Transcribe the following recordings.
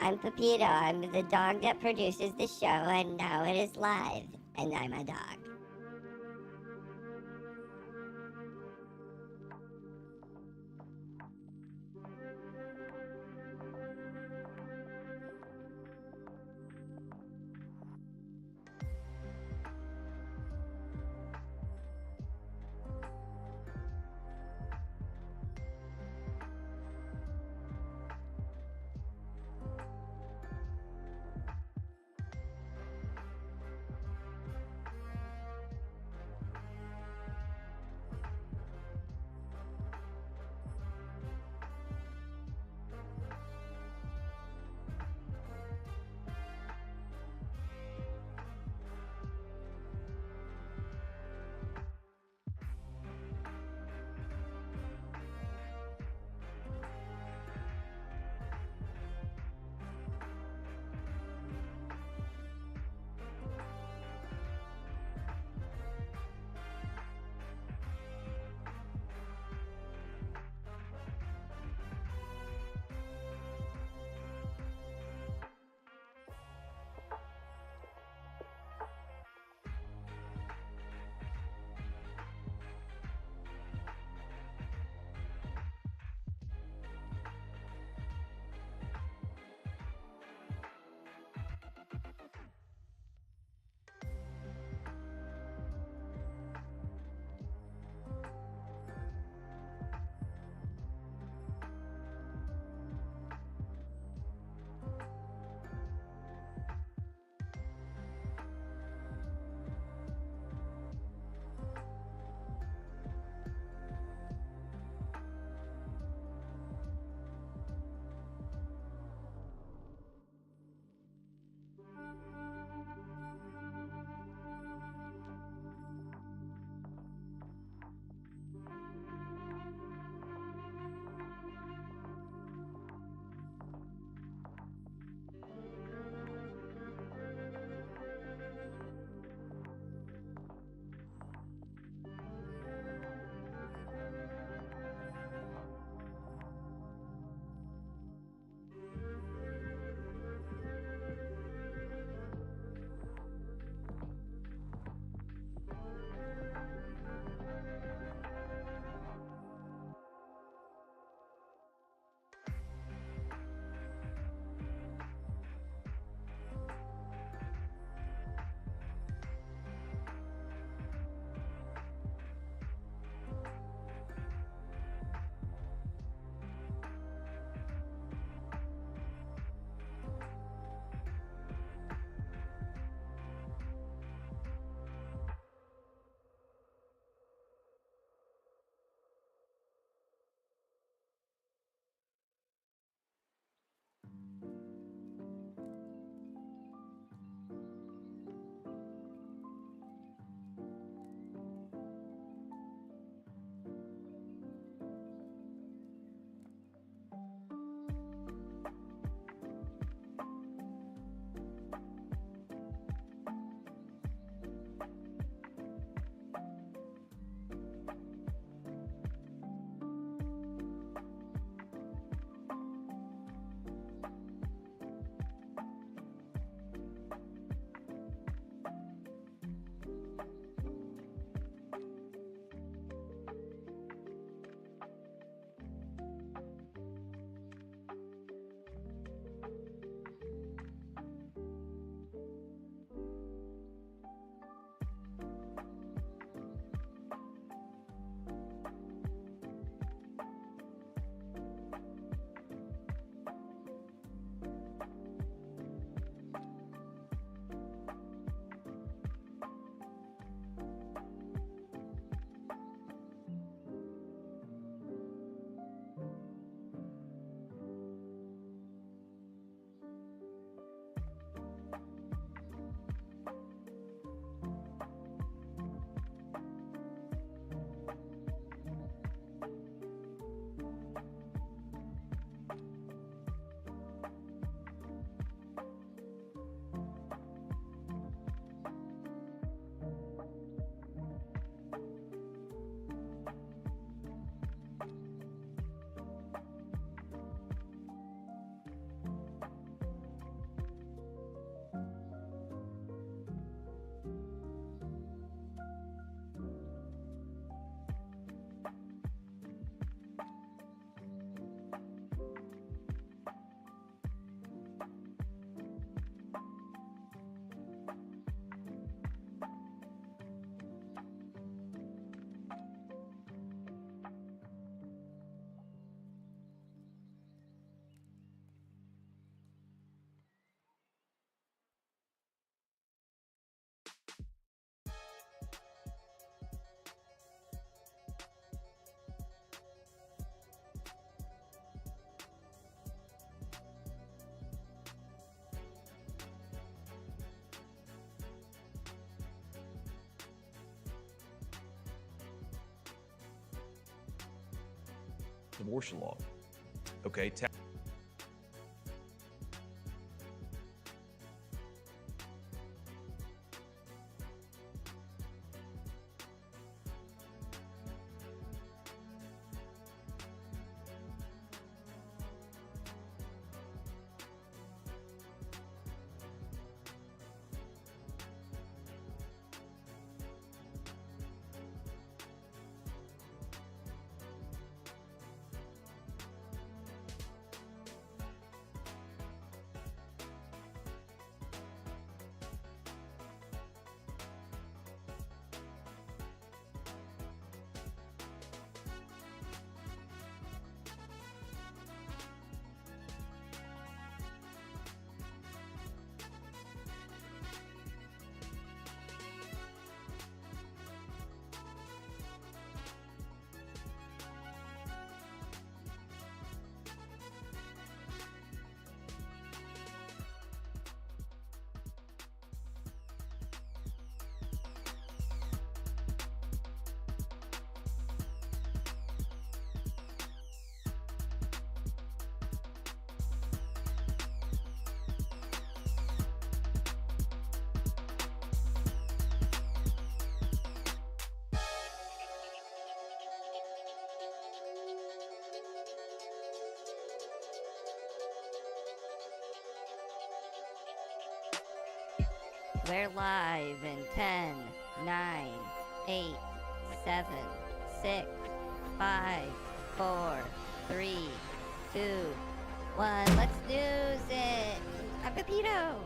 I'm Pepito. I'm the dog that produces the show, and now it is live, and I'm a dog. abortion law. Okay. We're live in 10, 9, 8, 7, 6, 5, 4, 3, 2, 1. Let's news it! A Pepito!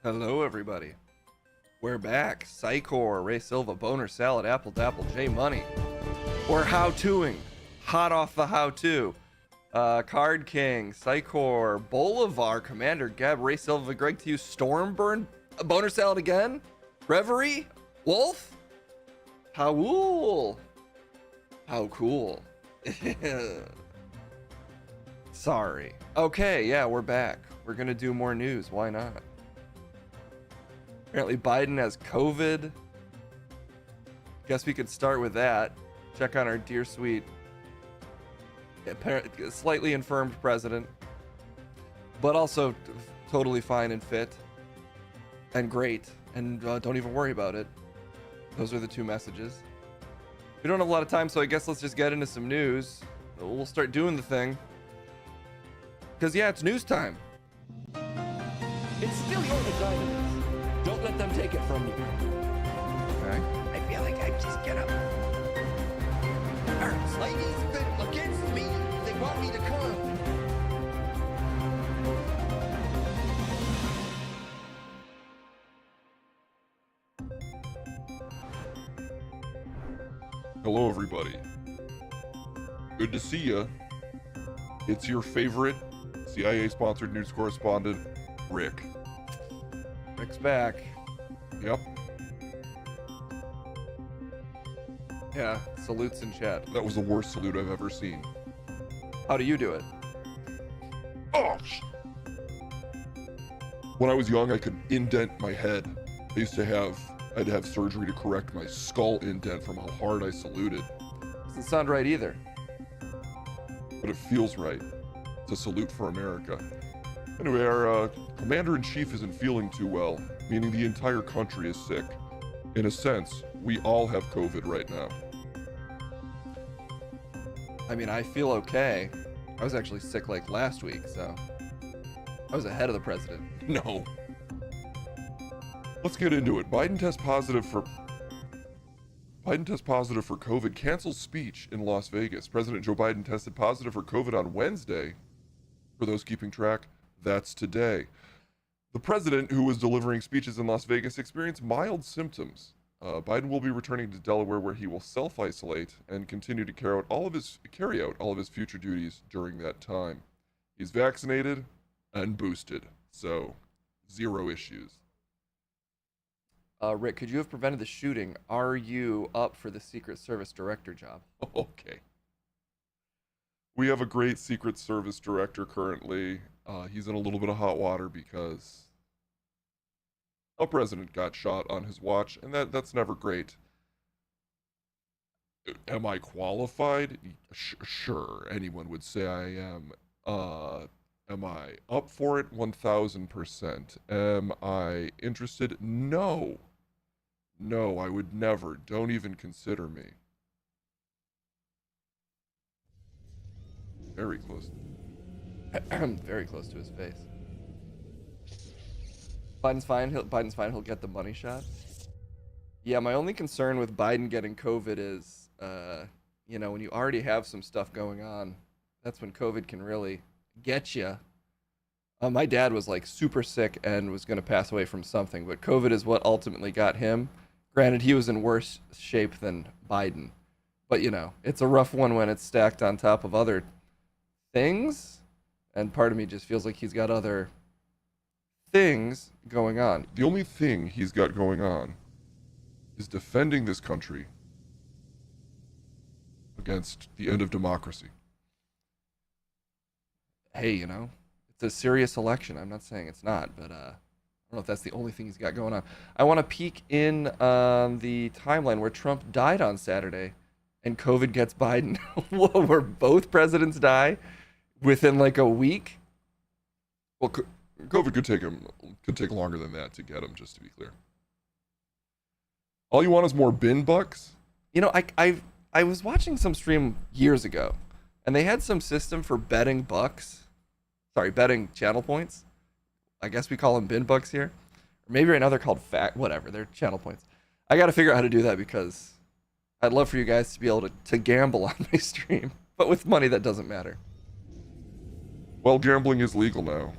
Hello, everybody. We're back. Psychor, Ray Silva, Boner Salad, Apple Dapple, J Money. We're how-toing. Hot off the how-to. Card King, Psychor, Bolivar, Commander Gab, Ray Silva, Greg T. Stormburn, Boner Salad again, Reverie, Wolf, Howl. How cool. Sorry. Okay, yeah, we're back. We're gonna do more news. Why not? Apparently Biden has COVID. Guess we could start with that. Check on our dear sweet, slightly infirmed president, but also totally fine and fit and great, and don't even worry about it. Those are the two messages. We don't have a lot of time, so I guess let's just get into some news. We'll start doing the thing. Because yeah, it's news time. It's still your vagina. Don't let them take it from you. Okay. I feel like I just get up. Hurts. Ladies been against me. They want me to come. Hello, everybody. Good to see ya. It's your favorite CIA-sponsored news correspondent, Rick. Rick's back. Yep, Yeah, salutes in chat. that was the worst salute I've ever seen. How do you do it? Oh! When I was young, I could indent my head. I'd have surgery to correct my skull indent from how hard I saluted. Doesn't sound right either. But it feels right. It's a salute for America. Anyway, our commander-in-chief isn't feeling too well, meaning the entire country is sick. In a sense, we all have COVID right now. I mean, I feel okay. I was actually sick like last week, so I was ahead of the president. No. Let's get into it. Biden tests positive for COVID, cancels speech in Las Vegas. President Joe Biden tested positive for COVID on Wednesday. For those keeping track, that's today. The president, who was delivering speeches in Las Vegas, experienced mild symptoms. Biden will be returning to Delaware, where he will self-isolate and continue to carry out all of his future duties during that time. He's vaccinated and boosted, so Zero issues. Rick, could you have prevented the shooting? Are you up for the Secret Service director job? Okay. We have a great Secret Service director currently. He's in a little bit of hot water because a president got shot on his watch, and that's never great. Am I qualified? Sure, anyone would say I am. Am I up for it? 1000%. Am I interested? No. No, I would never. Don't even consider me. Very close. Very close to his face. Biden's fine. Biden's fine. He'll get the money shot. Yeah, my only concern with Biden getting COVID is, when you already have some stuff going on, that's when COVID can really get you. My dad was like super sick and was going to pass away from something, but COVID is what ultimately got him. Granted, he was in worse shape than Biden, but it's a rough one when it's stacked on top of other things, and part of me just feels like he's got other things going on. The only thing he's got going on is defending this country against the end of democracy. Hey, it's a serious election. I'm not saying it's not, but I don't know if that's the only thing he's got going on. I want to peek in the timeline where Trump died on Saturday and COVID gets Biden. Whoa, where both presidents die within like a week? Well, COVID could take longer than that to get him, just to be clear. All you want is more bin bucks? I was watching some stream years ago, and they had some system for betting betting channel points. I guess we call them bin bucks here. Or maybe right now they're called whatever, they're channel points. I got to figure out how to do that because I'd love for you guys to be able to gamble on my stream, but with money that doesn't matter. Well, gambling is legal now.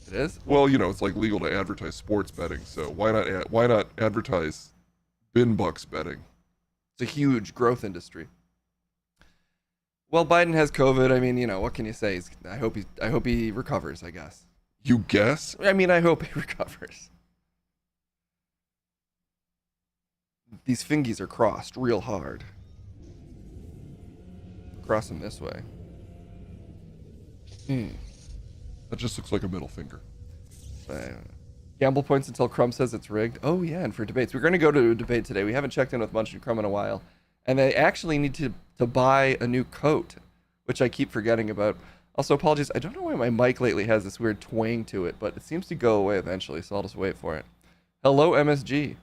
It is? Well, it's like legal to advertise sports betting, so why not advertise bin bucks betting? It's a huge growth industry. Well, Biden has COVID. I mean, what can you say? I hope he recovers, I guess. You guess? I mean, I hope he recovers. These fingies are crossed real hard. Cross them this way. That just looks like a middle finger. Gamble points until Crumb says it's rigged. Oh, yeah, and for debates. We're going to go to a debate today. We haven't checked in with Munch and Crumb in a while. And they actually need to buy a new coat, which I keep forgetting about. Also, apologies. I don't know why my mic lately has this weird twang to it, but it seems to go away eventually, so I'll just wait for it. Hello, MSG.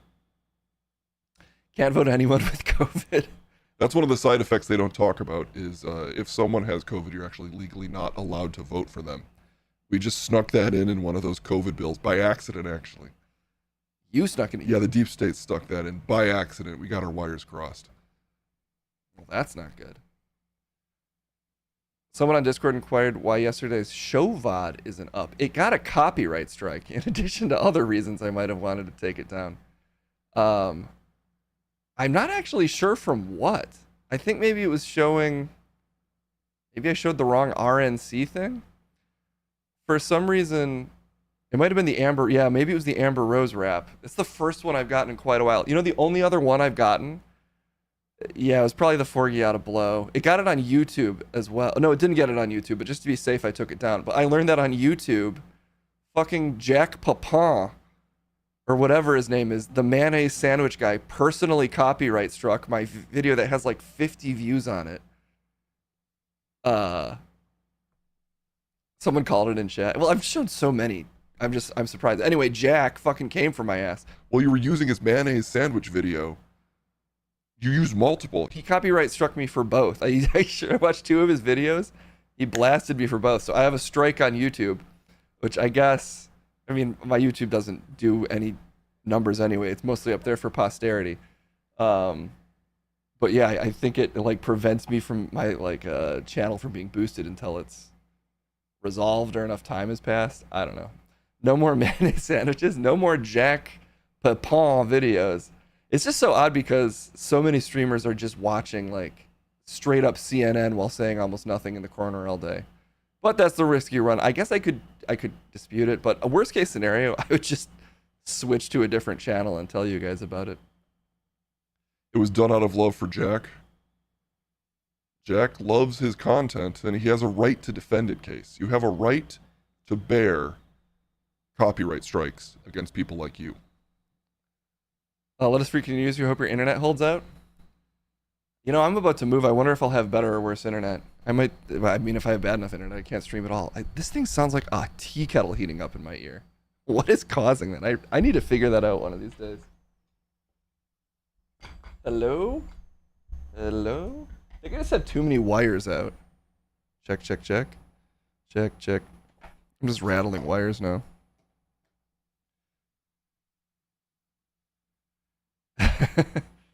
Can't vote anyone with COVID. That's one of the side effects they don't talk about is if someone has COVID, you're actually legally not allowed to vote for them. We just snuck that in one of those COVID bills by accident, actually. You snuck it in? Yeah, the deep state stuck that in by accident. We got our wires crossed. Well, that's not good. Someone on Discord inquired why yesterday's show VOD isn't up. It got a copyright strike, in addition to other reasons I might have wanted to take it down. I'm not actually sure from what. I think maybe it was showing... Maybe I showed the wrong RNC thing? For some reason... It might have been the Amber... Yeah, maybe it was the Amber Rose rap. It's the first one I've gotten in quite a while. The only other one I've gotten... Yeah, it was probably the Forgiata Blow. It got it on YouTube as well. No, it didn't get it on YouTube, but just to be safe, I took it down. But I learned that on YouTube, fucking Jack Papin, or whatever his name is, the mayonnaise sandwich guy, personally copyright struck my video that has like 50 views on it. Someone called it in chat. Well, I've shown so many. I'm surprised. Anyway, Jack fucking came for my ass. Well, you were using his mayonnaise sandwich video. You used multiple. He copyright struck me for both. I watched 2 of his videos. He blasted me for both. So I have a strike on YouTube, which I guess, I mean, my YouTube doesn't do any numbers anyway. It's mostly up there for posterity. But yeah, I think it like prevents me from my channel from being boosted until it's resolved or enough time has passed. I don't know. No more mayonnaise sandwiches. No more Jack Papin videos. It's just so odd because so many streamers are just watching like straight up CNN while saying almost nothing in the corner all day. But that's the risk you run. I guess I could I could dispute it, but a worst case scenario, I would just switch to a different channel and tell you guys about it. It was done out of love for Jack. Jack loves his content, and he has a right to defend it, Case. You have a right to bear copyright strikes against people like you. Let us freaking use you. Hope your internet holds out. You know, I'm about to move. I wonder if I'll have better or worse internet. I mean, if I have bad enough internet, I can't stream at all. This thing sounds like a tea kettle heating up in my ear. What is causing that? I need to figure that out one of these days. Hello? Hello? I think I just had too many wires out. Check, check, check. Check, check. I'm just rattling wires now.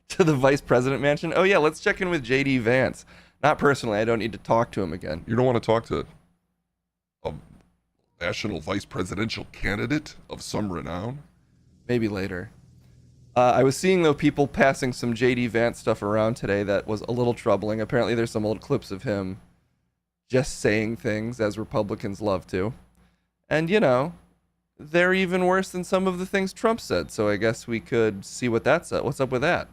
To the vice president mansion? Oh yeah, let's check in with JD Vance. Not personally, I don't need to talk to him again. You don't want to talk to a national vice presidential candidate of some renown? Maybe later. I was seeing, though, people passing some JD Vance stuff around today that was a little troubling. Apparently there's some old clips of him just saying things, as Republicans love to. And, you know, they're even worse than some of the things Trump said, so I guess we could see what that's at. What's up with that?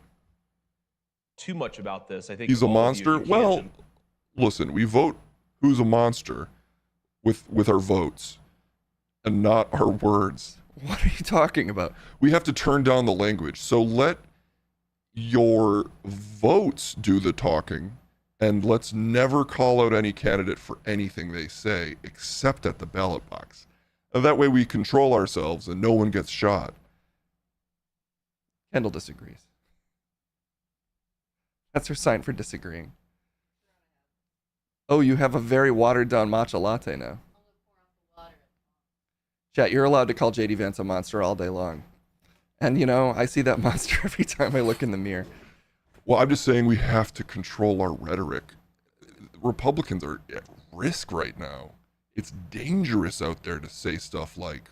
Too much about this. I think He's a all of you monster? can Well, mention- listen, we vote who's a monster with our votes and not our words. What are you talking about? We have to turn down the language. So let your votes do the talking, and let's never call out any candidate for anything they say except at the ballot box. And that way we control ourselves and no one gets shot. Kendall disagrees. That's her sign for disagreeing. Oh, you have a very watered down matcha latte now. Chat, you're allowed to call JD Vance a monster all day long. And, you know, I see that monster every time I look in the mirror. Well, I'm just saying we have to control our rhetoric. Republicans are at risk right now. It's dangerous out there to say stuff like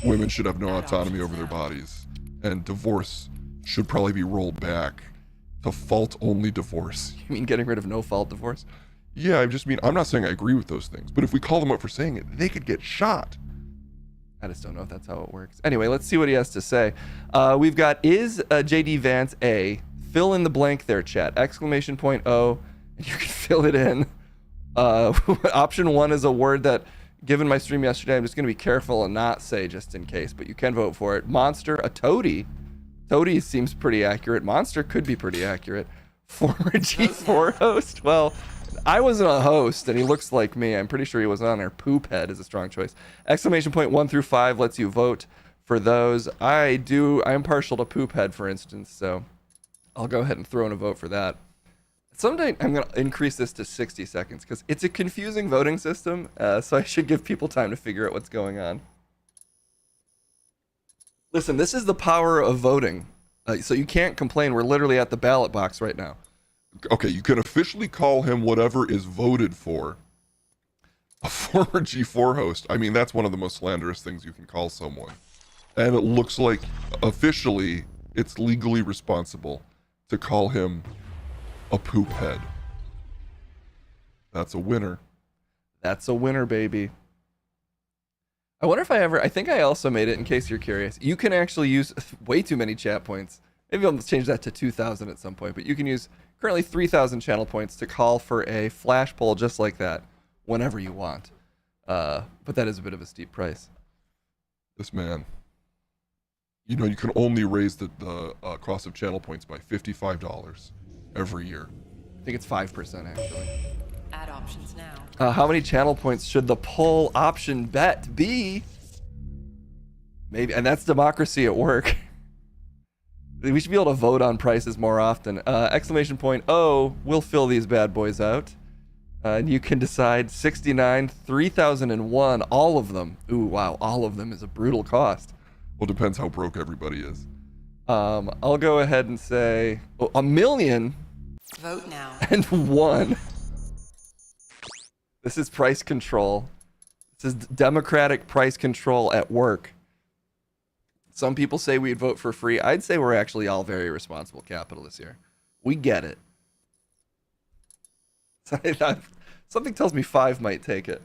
women should have no autonomy over their bodies and divorce should probably be rolled back to fault-only divorce. You mean getting rid of no-fault divorce? Yeah, I just mean, I'm not saying I agree with those things, but if we call them out for saying it, they could get shot. I just don't know if that's how it works. Anyway, let's see what he has to say. We've got, is JD Vance a, fill in the blank there, chat, exclamation point O, and you can fill it in. Option 1 is a word that, given my stream yesterday, I'm just going to be careful and not say just in case, but you can vote for it. Monster, a toady. Toady seems pretty accurate. Monster could be pretty accurate. Former G4 host. Well, I wasn't a host, and he looks like me. I'm pretty sure he wasn't on there. Poop head is a strong choice. Exclamation point 1 through 5 lets you vote for those. I'm partial to poop head, for instance, so I'll go ahead and throw in a vote for that. Someday I'm going to increase this to 60 seconds because it's a confusing voting system, so I should give people time to figure out what's going on. Listen, this is the power of voting, so you can't complain. We're literally at the ballot box right now. Okay, you can officially call him whatever is voted for. A former G4 host. I mean, that's one of the most slanderous things you can call someone. And it looks like officially it's legally responsible to call him a poop head. That's a winner. That's a winner, baby. I wonder if I think I also made it, in case you're curious. You can actually use way too many chat points. Maybe I'll change that to 2,000 at some point, but you can use currently 3,000 channel points to call for a flash poll just like that whenever you want. But that is a bit of a steep price. This man. You know, you can only raise the cost of channel points by $55 every year. I think it's 5% actually. Add options now. How many channel points should the poll option bet be? Maybe, and that's democracy at work. We should be able to vote on prices more often. Exclamation point O, we'll fill these bad boys out. And you can decide 69, 3001, all of them. Ooh, wow, all of them is a brutal cost. Well, it depends how broke everybody is. I'll go ahead and say 1,000,000 Vote now. and 1. This is price control. This is democratic price control at work. Some people say we'd vote for free. I'd say we're actually all very responsible capitalists here. We get it. Something tells me 5 might take it.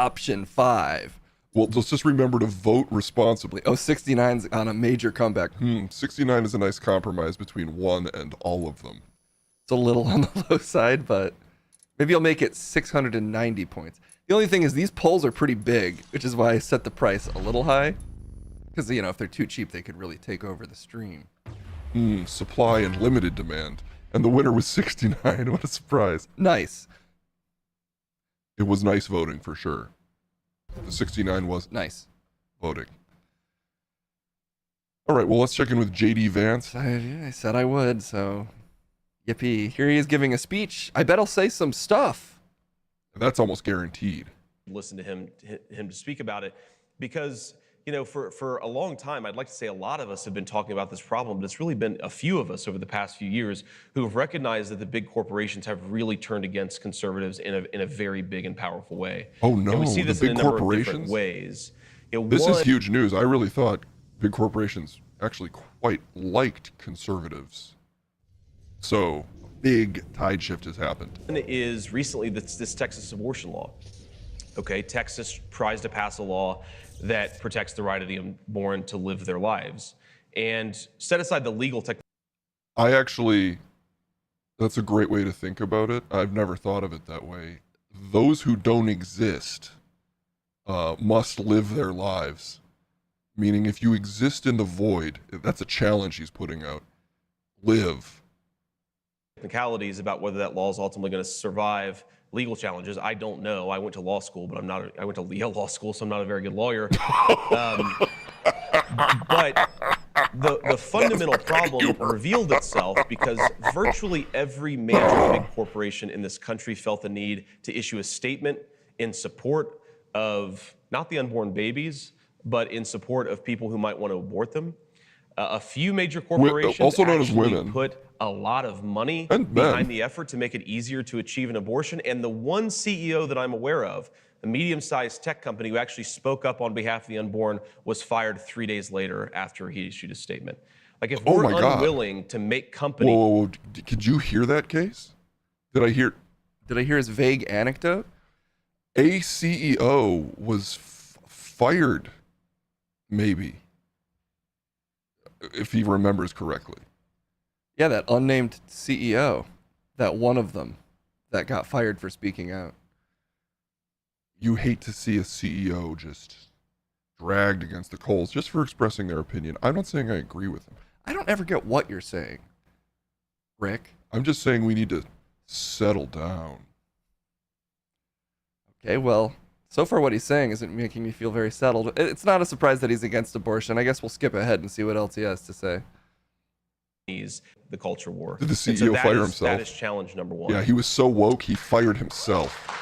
option 5. Well, let's just remember to vote responsibly. Oh, 69's on a major comeback. 69 is a nice compromise between one and all of them. It's a little on the low side, but maybe I'll make it 690 points. The only thing is these polls are pretty big, which is why I set the price a little high. Because, you know, if they're too cheap, they could really take over the stream. Supply and limited demand. And the winner was 69. What a surprise. Nice. It was nice voting for sure. The 69 was Nice. voting. All right, well, let's check in with JD Vance. I said I would, so yippee. Here he is giving a speech. I bet I'll say some stuff. That's almost guaranteed. Listen to him to speak about it, because you know, for a long time, I'd like to say a lot of us have been talking about this problem, but it's really been a few of us over the past few years who have recognized that the big corporations have really turned against conservatives in a very big and powerful way. Oh no, and we see this the in big a number of different corporations? ways. You know, This is one- huge news. I really thought big corporations actually quite liked conservatives. So, big tide shift has happened. is recently this Texas abortion law. Okay, Texas tries to pass a law that protects the right of the unborn to live their lives, and set aside the legal tech. That's a great way to think about it. I've never thought of it that way. Those who don't exist must live their lives. Meaning, if you exist in the void, that's a challenge he's putting out. Live. Technicalities about whether that law is ultimately going to survive legal challenges. I don't know. I went to law school, but I went to Yale Law School, so I'm not a very good lawyer. But the fundamental problem revealed itself because virtually every major big corporation in this country felt the need to issue a statement in support of not the unborn babies, but in support of people who might want to abort them. A few major corporations also known as actually women. put a lot of money And men. behind the effort to make it easier to achieve an abortion. And the one CEO that I'm aware of, a medium-sized tech company who actually spoke up on behalf of the unborn, was fired 3 days later after he issued a statement. Like, if Oh we're my God. unwilling to make companies... Whoa. Did you hear that case? Did I hear? Did I hear his vague anecdote? A CEO was fired, maybe, if he remembers correctly. Yeah, that unnamed CEO. That one of them that got fired for speaking out. You hate to see a CEO just dragged against the coals just for expressing their opinion. I'm not saying I agree with them. I don't ever get what you're saying, Rick. I'm just saying we need to settle down. Okay, well, so far what he's saying isn't making me feel very settled. It's not a surprise that he's against abortion. I guess we'll skip ahead and see what else he has to say. The culture war. Did the And so CEO that fire is- himself? That is challenge number one. Yeah, he was so woke, he fired himself.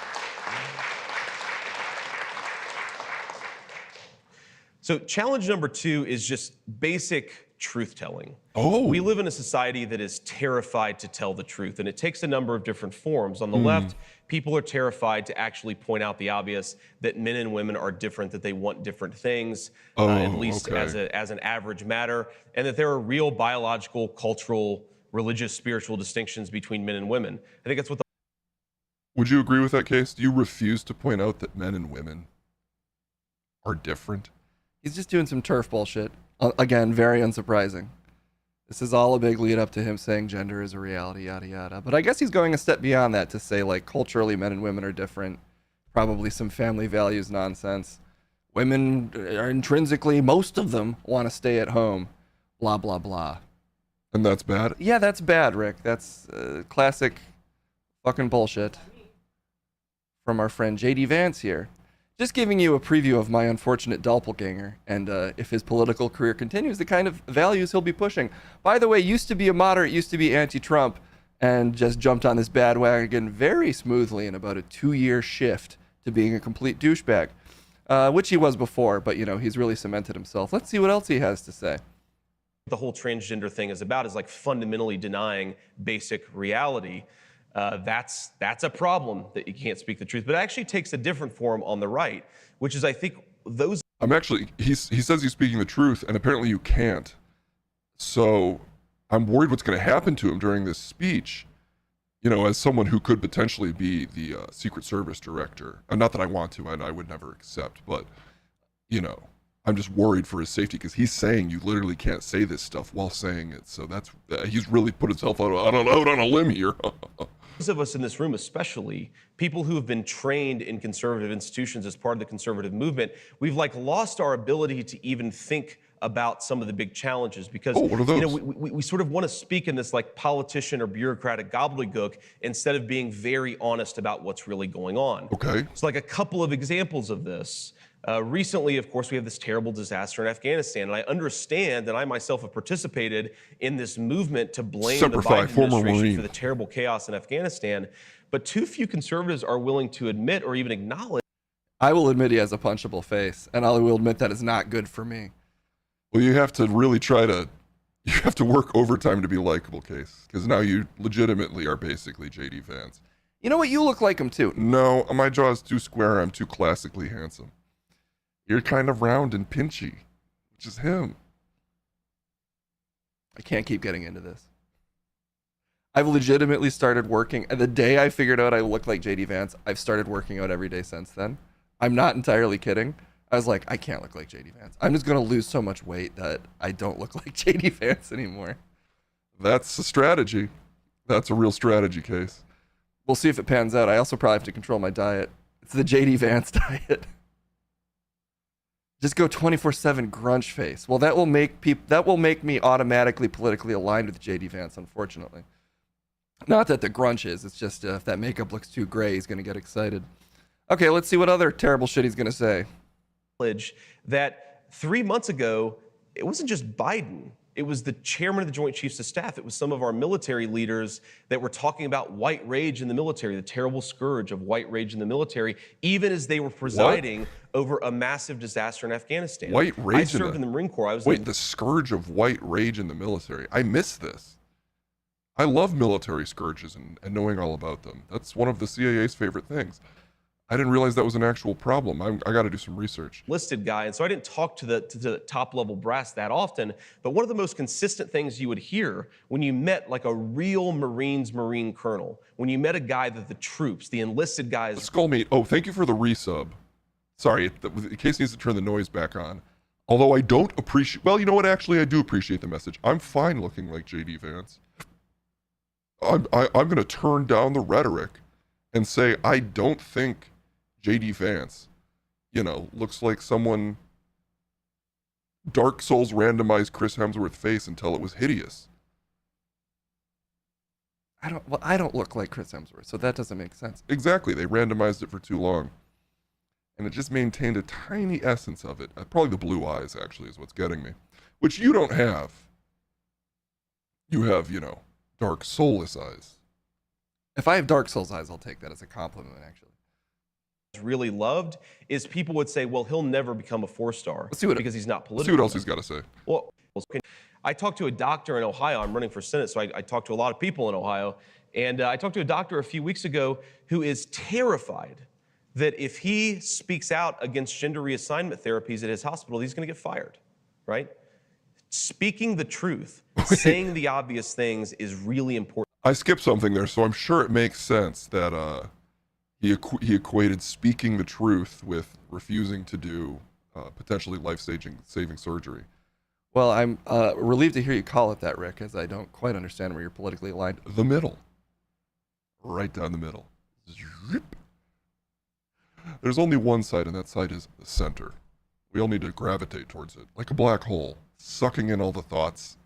So challenge number two is just basic truth telling. Oh. We live in a society that is terrified to tell the truth, and it takes a number of different forms. On the left, people are terrified to actually point out the obvious, that men and women are different, that they want different things, at least okay. as an average matter, and that there are real biological, cultural, religious, spiritual distinctions between men and women. I think that's what the Would you agree with that case? Do you refuse to point out that men and women are different? He's just doing some turf bullshit. Again, very unsurprising. This is all a big lead up to him saying gender is a reality, yada yada. But I guess he's going a step beyond that to say, like, culturally men and women are different. Probably some family values nonsense. Women are intrinsically, most of them want to stay at home. Blah, blah, blah. And that's bad? Yeah, that's bad, Rick. That's classic fucking bullshit from our friend JD Vance here. Just giving you a preview of my unfortunate doppelganger, and if his political career continues, the kind of values he'll be pushing. By the way, used to be a moderate, used to be anti-Trump, and just jumped on this bandwagon very smoothly in about a 2-year shift to being a complete douchebag, which he was before, but, you know, he's really cemented himself. Let's see what else he has to say. the whole transgender thing is about, is like fundamentally denying basic reality. That's a problem, that you can't speak the truth. But it actually takes a different form on the right, which is, I think, those. He says he's speaking the truth, and apparently you can't. So I'm worried what's going to happen to him during this speech. you know, as someone who could potentially be the Secret Service director, not that I want to, and I would never accept, but, you know, I'm just worried for his safety because he's saying you literally can't say this stuff while saying it. So that's, he's really put himself out on a limb here. Those of us in this room, especially people who have been trained in conservative institutions as part of the conservative movement, we've like lost our ability to even think about some of the big challenges because what are those? you know we sort of want to speak in this like politician or bureaucratic gobbledygook instead of being very honest about what's really going on. Okay. So like a couple of examples of this. Recently, of course, we have this terrible disaster in Afghanistan, and I understand that I myself have participated in this movement to blame Semper the Fi, Biden former administration Marine. for the terrible chaos in Afghanistan. But too few conservatives are willing to admit or even acknowledge I will admit he has a punchable face, and I will admit that is not good for me. Well, you have to really you have to work overtime to be likable, Case, because now you legitimately are basically JD Vance. You know what? You look like him too. No, my jaw is too square. I'm too classically handsome. You're kind of round and pinchy, which is him. I can't keep getting into this. I've legitimately started working. And the day I figured out I look like JD Vance, I've started working out every day since then. I'm not entirely kidding. I was like, I can't look like JD Vance. I'm just going to lose so much weight that I don't look like JD Vance anymore. That's a strategy. That's a real strategy, Case. We'll see if it pans out. I also probably have to control my diet. It's the JD Vance diet. Just go 24/7 grunge face. Well, that will make me automatically politically aligned with JD Vance, unfortunately. Not that the grunge is. It's just if that makeup looks too gray, he's going to get excited. Okay, let's see what other terrible shit he's going to say. that 3 months ago, it wasn't just Biden. It was the chairman of the Joint Chiefs of Staff. It was some of our military leaders that were talking about white rage in the military, the terrible scourge of white rage in the military, even as they were presiding over a massive disaster in Afghanistan. White rage I in served the- in the Marine Corps. I was Wait, the scourge of white rage in the military. I miss this. I love military scourges and knowing all about them. That's one of the CIA's favorite things. I didn't realize that was an actual problem. I got to do some research. listed guy, and so I didn't talk to the top level brass that often. But one of the most consistent things you would hear when you met like a real Marine colonel, when you met a guy that the troops, the enlisted guys, Skullmate, oh, thank you for the resub. Sorry, the case needs to turn the noise back on. Although I don't appreciate, well, you know what? Actually, I do appreciate the message. I'm fine looking like JD Vance. I'm going to turn down the rhetoric and say I don't think JD Vance, you know, looks like someone Dark Souls randomized Chris Hemsworth face until it was hideous. I don't look like Chris Hemsworth, so that doesn't make sense. Exactly, they randomized it for too long. And it just maintained a tiny essence of it. Probably the blue eyes, actually, is what's getting me. Which you don't have. You have, you know, dark, soulless eyes. If I have Dark Souls eyes, I'll take that as a compliment, actually. really loved is people would say, well, he'll never become a 4-star Let's see what- because he's not Let's political. see what else he's got to say. Well, I talked to a doctor in Ohio. I'm running for Senate, so I talked to a lot of people in Ohio. And I talked to a doctor a few weeks ago who is terrified that if he speaks out against gender reassignment therapies at his hospital, he's going to get fired, right? Speaking the truth, saying the obvious things is really important. I skipped something there, so I'm sure it makes sense that he equated speaking the truth with refusing to do potentially life-saving surgery. Well, I'm relieved to hear you call it that, Rick, as I don't quite understand where you're politically aligned. The middle. Right down the middle. Zip. There's only one side, and that side is the center. We all need to gravitate towards it, like a black hole, sucking in all the thoughts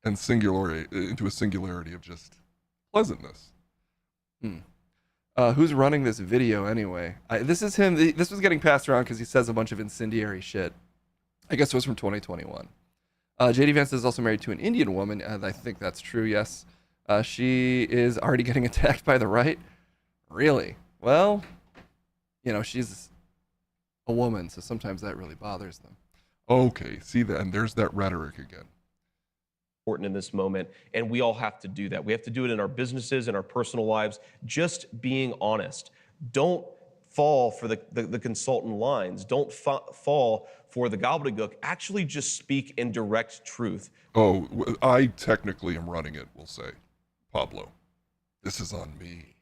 and into a singularity of just pleasantness. Who's running this video anyway? This is him. This was getting passed around because he says a bunch of incendiary shit. I guess it was from 2021. JD Vance is also married to an Indian woman, and I think that's true, yes. She is already getting attacked by the right. Really? Well, you know, she's a woman, so sometimes that really bothers them. Okay, see that, and there's that rhetoric again. Important in this moment, and we all have to do that. We have to do it in our businesses, in our personal lives, just being honest. Don't fall for the consultant lines. Don't fall for the gobbledygook. Actually just speak in direct truth. Oh, I technically am running it, we'll say. Pablo. This is on me.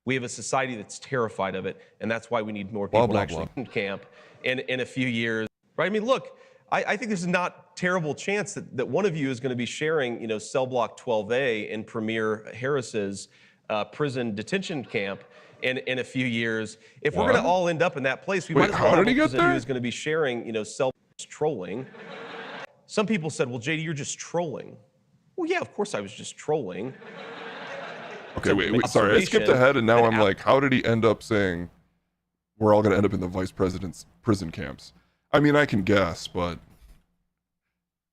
We have a society that's terrified of it, and that's why we need more Blah, people blah, to actually in camp in a few years. Right? I mean, look, I think there's not terrible chance that one of you is going to be sharing, cell block 12A in Premier Harris's prison detention camp in a few years. If we're going What? to all end up in that place, we Wait, might as how well have did he a get person there? who is going to be sharing, cell trolling. Some people said, well, JD, you're just trolling. Well, yeah, of course I was just trolling. Okay, wait, an sorry, I skipped observation ahead, and now that I'm like, how did he end up saying we're all going to end up in the vice president's prison camps? I mean, I can guess, but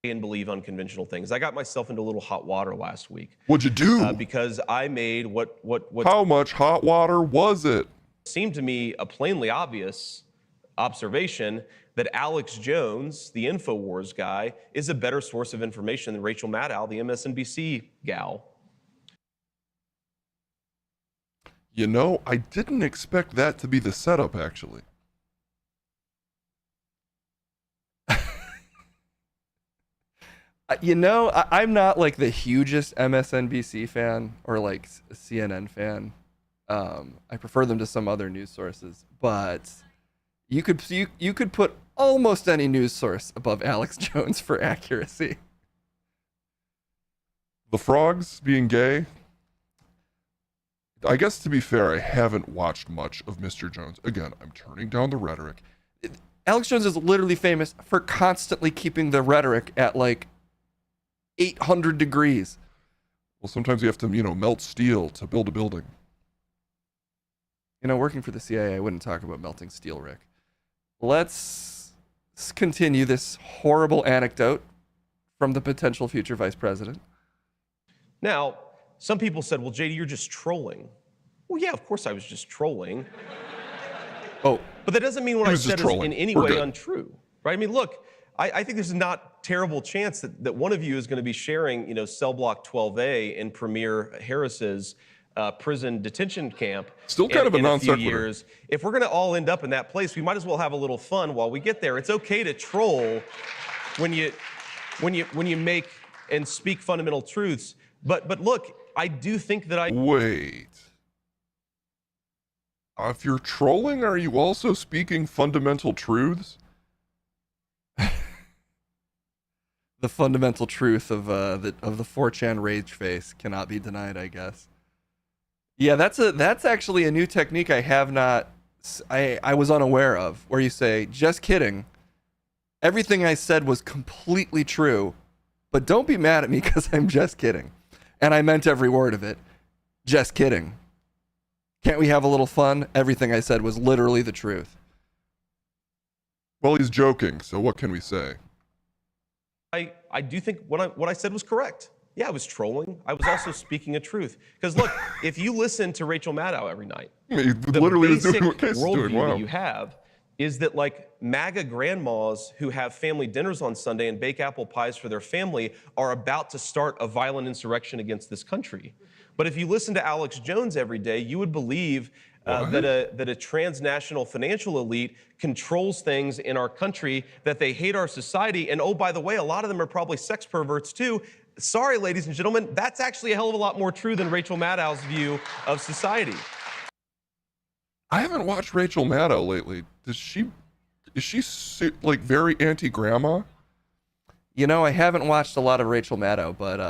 and believe unconventional things. I got myself into a little hot water last week what'd you do? because I made what How much hot water was it? seemed to me a plainly obvious observation that Alex Jones, the InfoWars guy, is a better source of information than Rachel Maddow, the MSNBC gal. You know, I didn't expect that to be the setup, actually. I'm not like the hugest MSNBC fan or like CNN fan. I prefer them to some other news sources, but you could put almost any news source above Alex Jones for accuracy. The frogs being gay. I guess to be fair, I haven't watched much of Mr. Jones. Again, I'm turning down the rhetoric. Alex Jones is literally famous for constantly keeping the rhetoric at like 800 degrees. Well, sometimes you have to, melt steel to build a building. Working for the CIA, I wouldn't talk about melting steel, Rick. Let's continue this horrible anecdote from the potential future vice president. Now, some people said, well, JD, you're just trolling. Well, yeah, of course I was just trolling. Oh, But that doesn't mean what He I was just said is trolling. in any We're way good. untrue, right? I mean, look, I think there's not terrible chance that one of you is going to be sharing, cell block 12A in Premier Harris's prison detention camp. Still kind of a in non few sequitur. years. If we're going to all end up in that place, we might as well have a little fun while we get there. It's okay to troll when you make and speak fundamental truths. But look, I do think that Wait. If you're trolling, are you also speaking fundamental truths? the fundamental truth of the 4chan rage face cannot be denied, I guess. Yeah, that's actually a new technique I was unaware of, where you say, just kidding. Everything I said was completely true, but don't be mad at me because I'm just kidding. And I meant every word of it. Just kidding. Can't we have a little fun? Everything I said was literally the truth. Well, he's joking, so what can we say? I do think what I said was correct. Yeah, I was trolling. I was also speaking a truth. Because look, if you listen to Rachel Maddow every night, He the literally was basic doing what Case is doing. worldview Wow. that you have is that like MAGA grandmas who have family dinners on Sunday and bake apple pies for their family are about to start a violent insurrection against this country. But if you listen to Alex Jones every day, you would believe that a transnational financial elite controls things in our country, that they hate our society, and oh, by the way, a lot of them are probably sex perverts too. Sorry, ladies and gentlemen, that's actually a hell of a lot more true than Rachel Maddow's view of society. I haven't watched Rachel Maddow lately. Is she like very anti-grandma? I haven't watched a lot of Rachel Maddow, but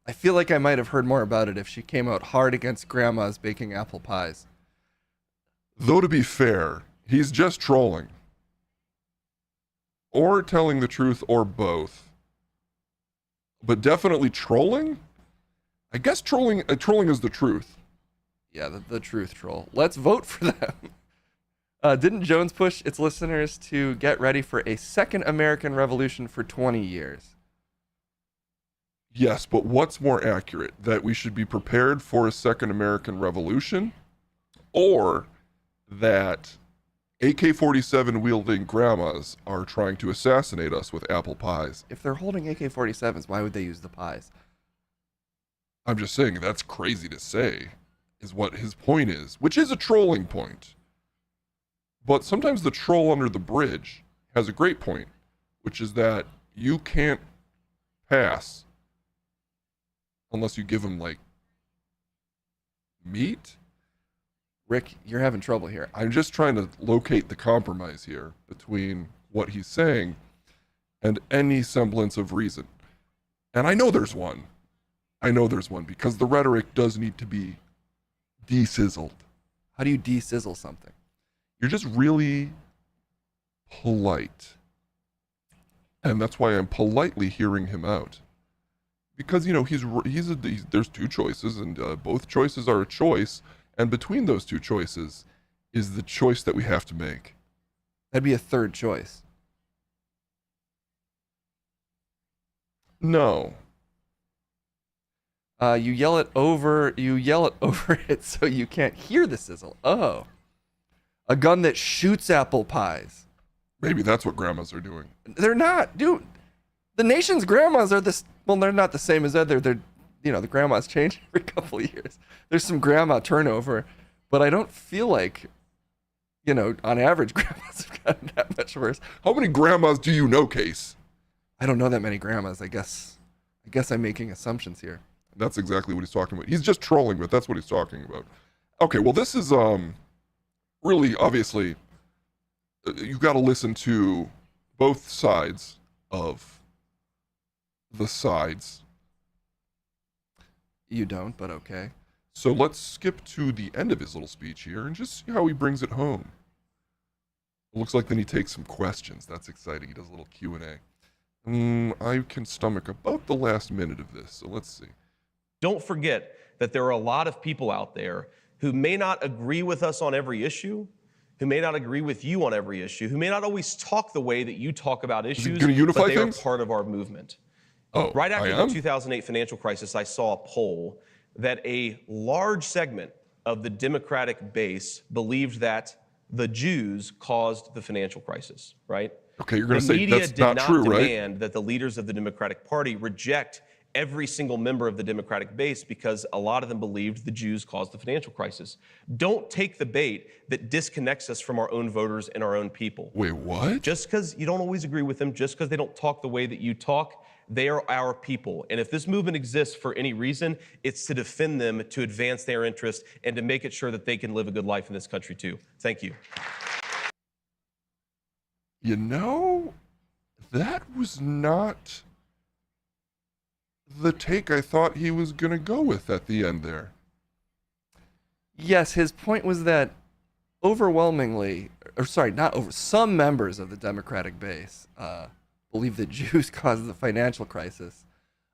I feel like I might have heard more about it if she came out hard against grandmas baking apple pies. Though to be fair, he's just trolling. Or telling the truth, or both. But definitely trolling? I guess trolling is the truth. Yeah, the truth troll. Let's vote for them. Didn't Jones push its listeners to get ready for a second American Revolution for 20 years? Yes, but what's more accurate? That we should be prepared for a second American Revolution? Or that AK-47 wielding grandmas are trying to assassinate us with apple pies? If they're holding AK-47s, why would they use the pies? I'm just saying that's crazy to say, is what his point is, which is a trolling point. But sometimes the troll under the bridge has a great point, which is that you can't pass unless you give him like meet? Rick, you're having trouble here. I'm just trying to locate the compromise here between what he's saying and any semblance of reason. And I know there's one. I know there's one because the rhetoric does need to be de-sizzled. How do you de-sizzle something? You're just really polite. And that's why I'm politely hearing him out. Because, you know, there's two choices, and both choices are a choice. And between those two choices is the choice that we have to make. That'd be a third choice. No. You yell it over it so you can't hear the sizzle. Oh. A gun that shoots apple pies. Maybe that's what grandmas are doing. They're not, dude. The nation's grandmas are this. Well, they're not the same as other. They're, you know, the grandmas change every couple of years. There's some grandma turnover, but I don't feel like, you know, on average, grandmas have gotten that much worse. How many grandmas do you know, Case? I don't know that many grandmas. I guess I'm making assumptions here. That's exactly what he's talking about. He's just trolling, but that's what he's talking about. Okay, well, this is really obviously you got to listen to both sides of the sides. You don't, but okay. So let's skip to the end of his little speech here and just see how he brings it home. It looks like then he takes some questions. That's exciting. He does a little Q&A. I can stomach about the last minute of this, so let's see. Don't forget that there are a lot of people out there who may not agree with us on every issue, who may not agree with you on every issue, who may not always talk the way that you talk about issues, gonna unify but they things? are part of our movement. Oh, Right I after am? the 2008 financial crisis, I saw a poll that a large segment of the Democratic base believed that the Jews caused the financial crisis, right? Okay, you're going to The say media that's did not true, right? demand that the leaders of the Democratic Party reject every single member of the Democratic base because a lot of them believed the Jews caused the financial crisis. Don't take the bait that disconnects us from our own voters and our own people. Wait, what? Just because you don't always agree with them, just because they don't talk the way that you talk, they are our people. And if this movement exists for any reason, it's to defend them, to advance their interests, and to make it sure that they can live a good life in this country too. Thank you. You know, that was not the take I thought he was going to go with at the end there. Yes, his point was that overwhelmingly, or sorry, not over, some members of the Democratic base believe that Jews caused the financial crisis.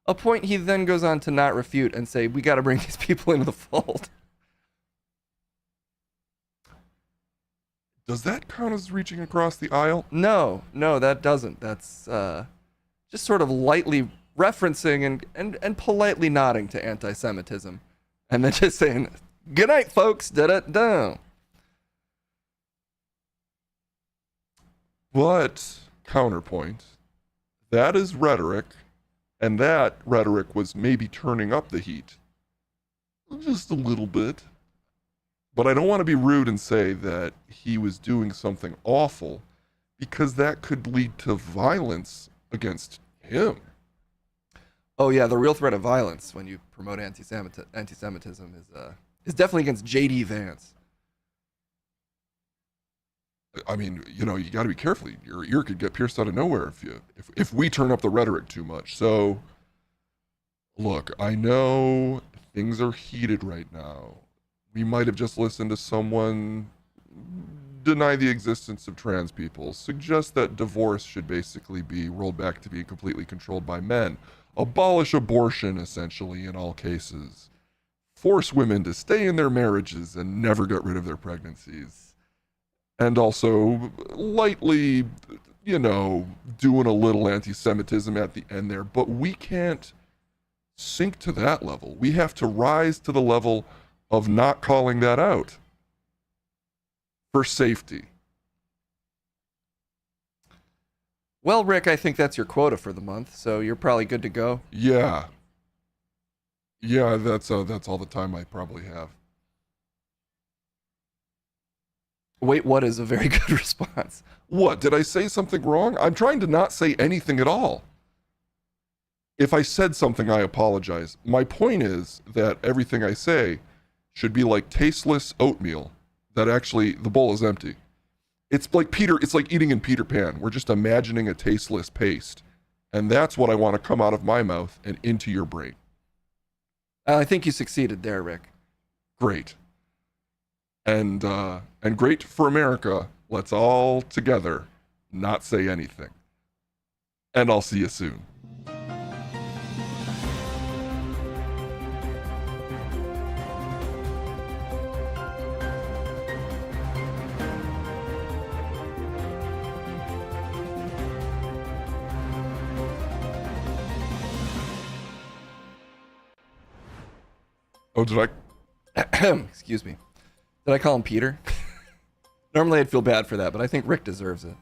A point he then goes on to not refute and say, we got to bring these people into the fold. Does that count as reaching across the aisle? No, that doesn't. That's just sort of lightly referencing and politely nodding to anti-Semitism. And then just saying, good night, folks, da-da-da. But, counterpoint, that is rhetoric, and that rhetoric was maybe turning up the heat. Just a little bit. But I don't want to be rude and say that he was doing something awful, because that could lead to violence against him. Oh yeah, the real threat of violence when you promote anti-Semitism is definitely against J.D. Vance. I mean, you know, you got to be careful. Your ear could get pierced out of nowhere if we turn up the rhetoric too much. So, look, I know things are heated right now. We might have just listened to someone deny the existence of trans people, suggest that divorce should basically be rolled back to be completely controlled by men, abolish abortion essentially in all cases, force women to stay in their marriages and never get rid of their pregnancies, and also lightly, you know, doing a little anti-Semitism at the end there. But we can't sink to that level. We have to rise to the level of not calling that out for safety. Well, Rick, I think that's your quota for the month, so you're probably good to go. Yeah, that's all the time I probably have. Wait, what is a very good response? What, did I say something wrong? I'm trying to not say anything at all. If I said something, I apologize. My point is that everything I say should be like tasteless oatmeal that actually the bowl is empty. It's like it's like eating in Peter Pan. We're just imagining a tasteless paste. And that's what I want to come out of my mouth and into your brain. I think you succeeded there, Rick. Great. And great for America. Let's all together not say anything. And I'll see you soon. Oh, did I? Excuse me. Did I call him Peter? Normally I'd feel bad for that, but I think Rick deserves it.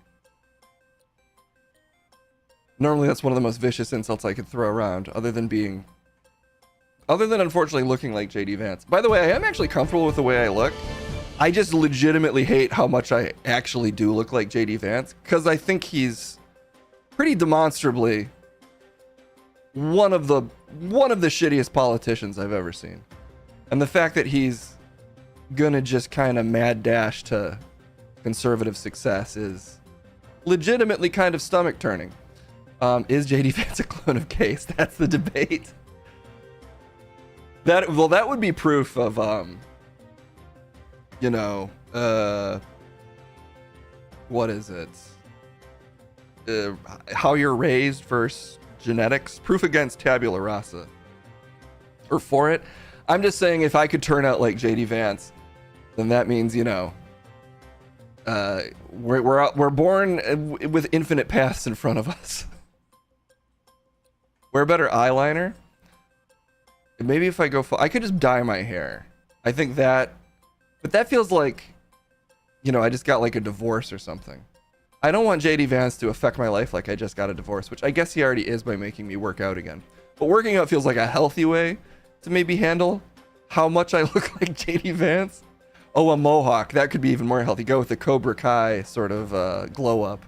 Normally that's one of the most vicious insults I could throw around, other than unfortunately looking like JD Vance. By the way, I am actually comfortable with the way I look. I just legitimately hate how much I actually do look like JD Vance, because I think he's pretty demonstrably one of the shittiest politicians I've ever seen. And the fact that he's gonna just kind of mad dash to conservative success is legitimately kind of stomach turning. Is JD Vance a clone of Case? That's the debate. That would be proof of what is it? How you're raised versus genetics. Proof against tabula rasa. Or for it. I'm just saying, if I could turn out like JD Vance, then that means, we're born with infinite paths in front of us. Wear better eyeliner. Maybe if I go full, I could just dye my hair. I think that, but that feels like, I just got like a divorce or something. I don't want JD Vance to affect my life like I just got a divorce, which I guess he already is by making me work out again. But working out feels like a healthy way to maybe handle how much I look like JD Vance. Oh, a mohawk. That could be even more healthy. Go with the Cobra Kai sort of glow up.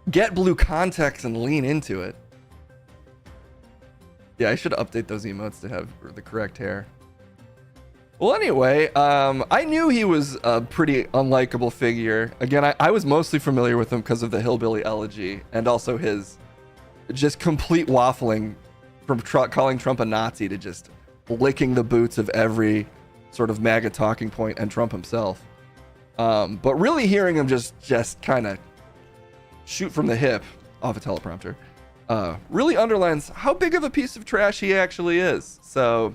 Get blue contacts and lean into it. Yeah, I should update those emotes to have the correct hair. Well, anyway, I knew he was a pretty unlikable figure. Again, I was mostly familiar with him because of the Hillbilly Elegy and also his just complete waffling from calling Trump a Nazi to just licking the boots of every sort of MAGA talking point and Trump himself. But really hearing him just kind of shoot from the hip off a teleprompter really underlines how big of a piece of trash he actually is. So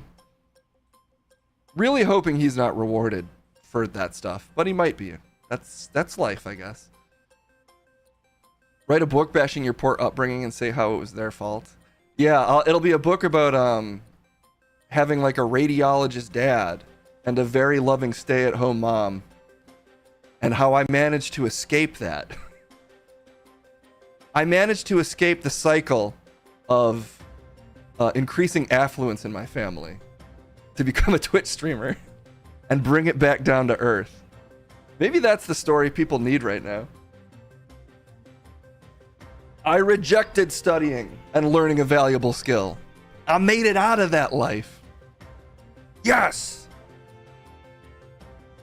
really hoping he's not rewarded for that stuff, but he might be. That's life, I guess. Write a book bashing your poor upbringing and say how it was their fault. Yeah, it'll be a book about having like a radiologist dad and a very loving stay-at-home mom, and how I managed to escape that. I managed to escape the cycle of increasing affluence in my family to become a Twitch streamer and bring it back down to earth. Maybe that's the story people need right now. I rejected studying and learning a valuable skill. I made it out of that life. Yes!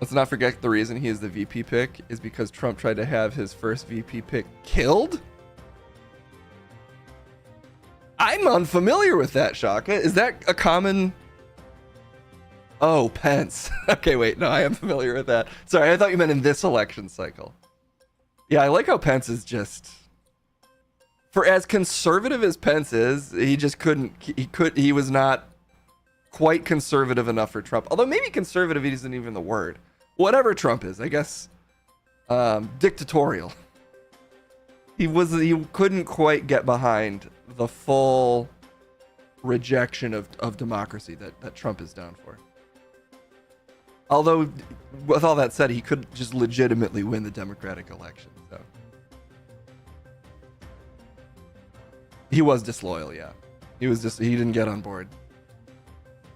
Let's not forget the reason he is the VP pick is because Trump tried to have his first VP pick killed? I'm unfamiliar with that, Shaka. Is that a common... Oh, Pence. Okay, wait. No, I am familiar with that. Sorry, I thought you meant in this election cycle. Yeah, I like how Pence is just... For as conservative as Pence is, he just couldn't... He was not quite conservative enough for Trump. Although maybe conservative isn't even the word. Whatever Trump is, I guess. Dictatorial. He couldn't quite get behind the full rejection of democracy that Trump is down for. Although, with all that said, he could just legitimately win the Democratic election. So he was disloyal, yeah. He didn't get on board.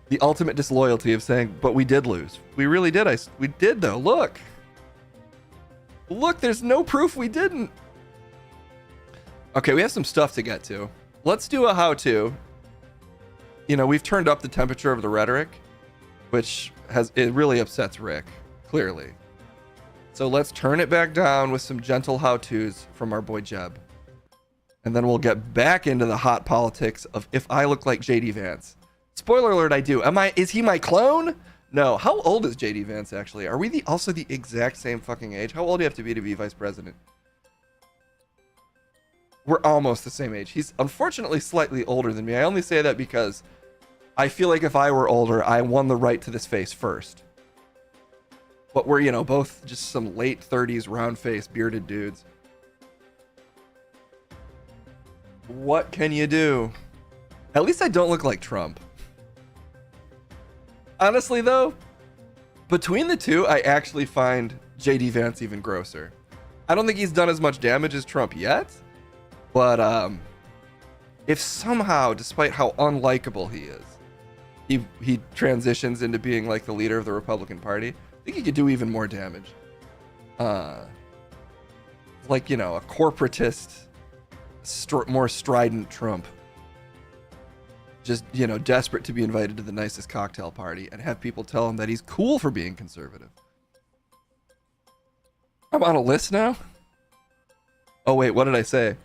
The ultimate disloyalty of saying, but we did lose. We really did. We did, though. Look, there's no proof we didn't. Okay, we have some stuff to get to. Let's do a how-to. We've turned up the temperature of the rhetoric. which it really upsets Rick, clearly. So let's turn it back down with some gentle how-tos from our boy Jeb. And then we'll get back into the hot politics of if I look like JD Vance. Spoiler alert, I do. Is he my clone? No. How old is JD Vance actually? Are we also the exact same fucking age? How old do you have to be vice president? We're almost the same age. He's unfortunately slightly older than me. I only say that because I feel like if I were older, I won the right to this face first. But we're, both just some late 30s round-faced bearded dudes. What can you do? At least I don't look like Trump. Honestly, though, between the two, I actually find JD Vance even grosser. I don't think he's done as much damage as Trump yet, but if somehow, despite how unlikable he is, he transitions into being like the leader of the Republican Party, I think he could do even more damage. Like, a corporatist, more strident Trump. Just, desperate to be invited to the nicest cocktail party and have people tell him that he's cool for being conservative. I'm on a list now? Oh, wait, what did I say?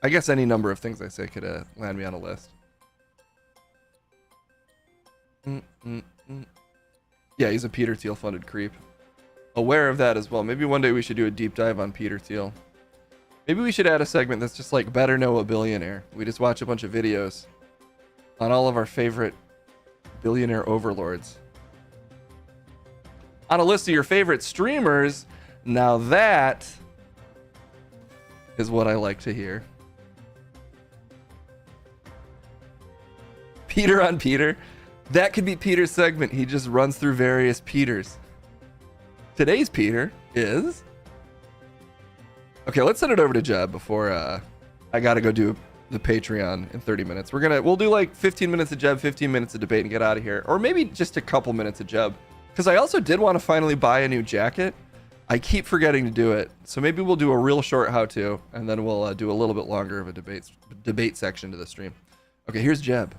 I guess any number of things I say could land me on a list. Yeah, he's a Peter Thiel funded creep. Aware of that as well. Maybe one day we should do a deep dive on Peter Thiel. Maybe we should add a segment that's just like Better Know a Billionaire. We just watch a bunch of videos on all of our favorite billionaire overlords. On a list of your favorite streamers, now that is what I like to hear. Peter on Peter. That could be Peter's segment. He just runs through various Peters. Today's Peter is... Okay, let's send it over to Jeb before I gotta go do the Patreon in 30 minutes. We'll do like 15 minutes of Jeb, 15 minutes of debate and get out of here. Or maybe just a couple minutes of Jeb. Because I also did want to finally buy a new jacket. I keep forgetting to do it. So maybe we'll do a real short how-to and then we'll do a little bit longer of a debate section to the stream. Okay, here's Jeb.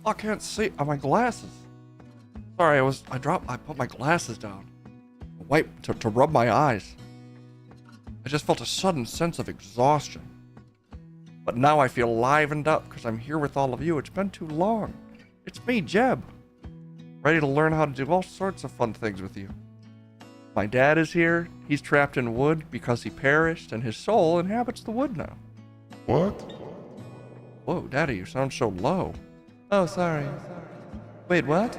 I can't see. Oh, my glasses. Sorry, I put my glasses down. To rub my eyes. I just felt a sudden sense of exhaustion. But now I feel livened up because I'm here with all of you. It's been too long. It's me, Jeb. Ready to learn how to do all sorts of fun things with you. My dad is here. He's trapped in wood because he perished and his soul inhabits the wood now. What? Whoa, Daddy, you sound so low. Oh, sorry. Wait, what?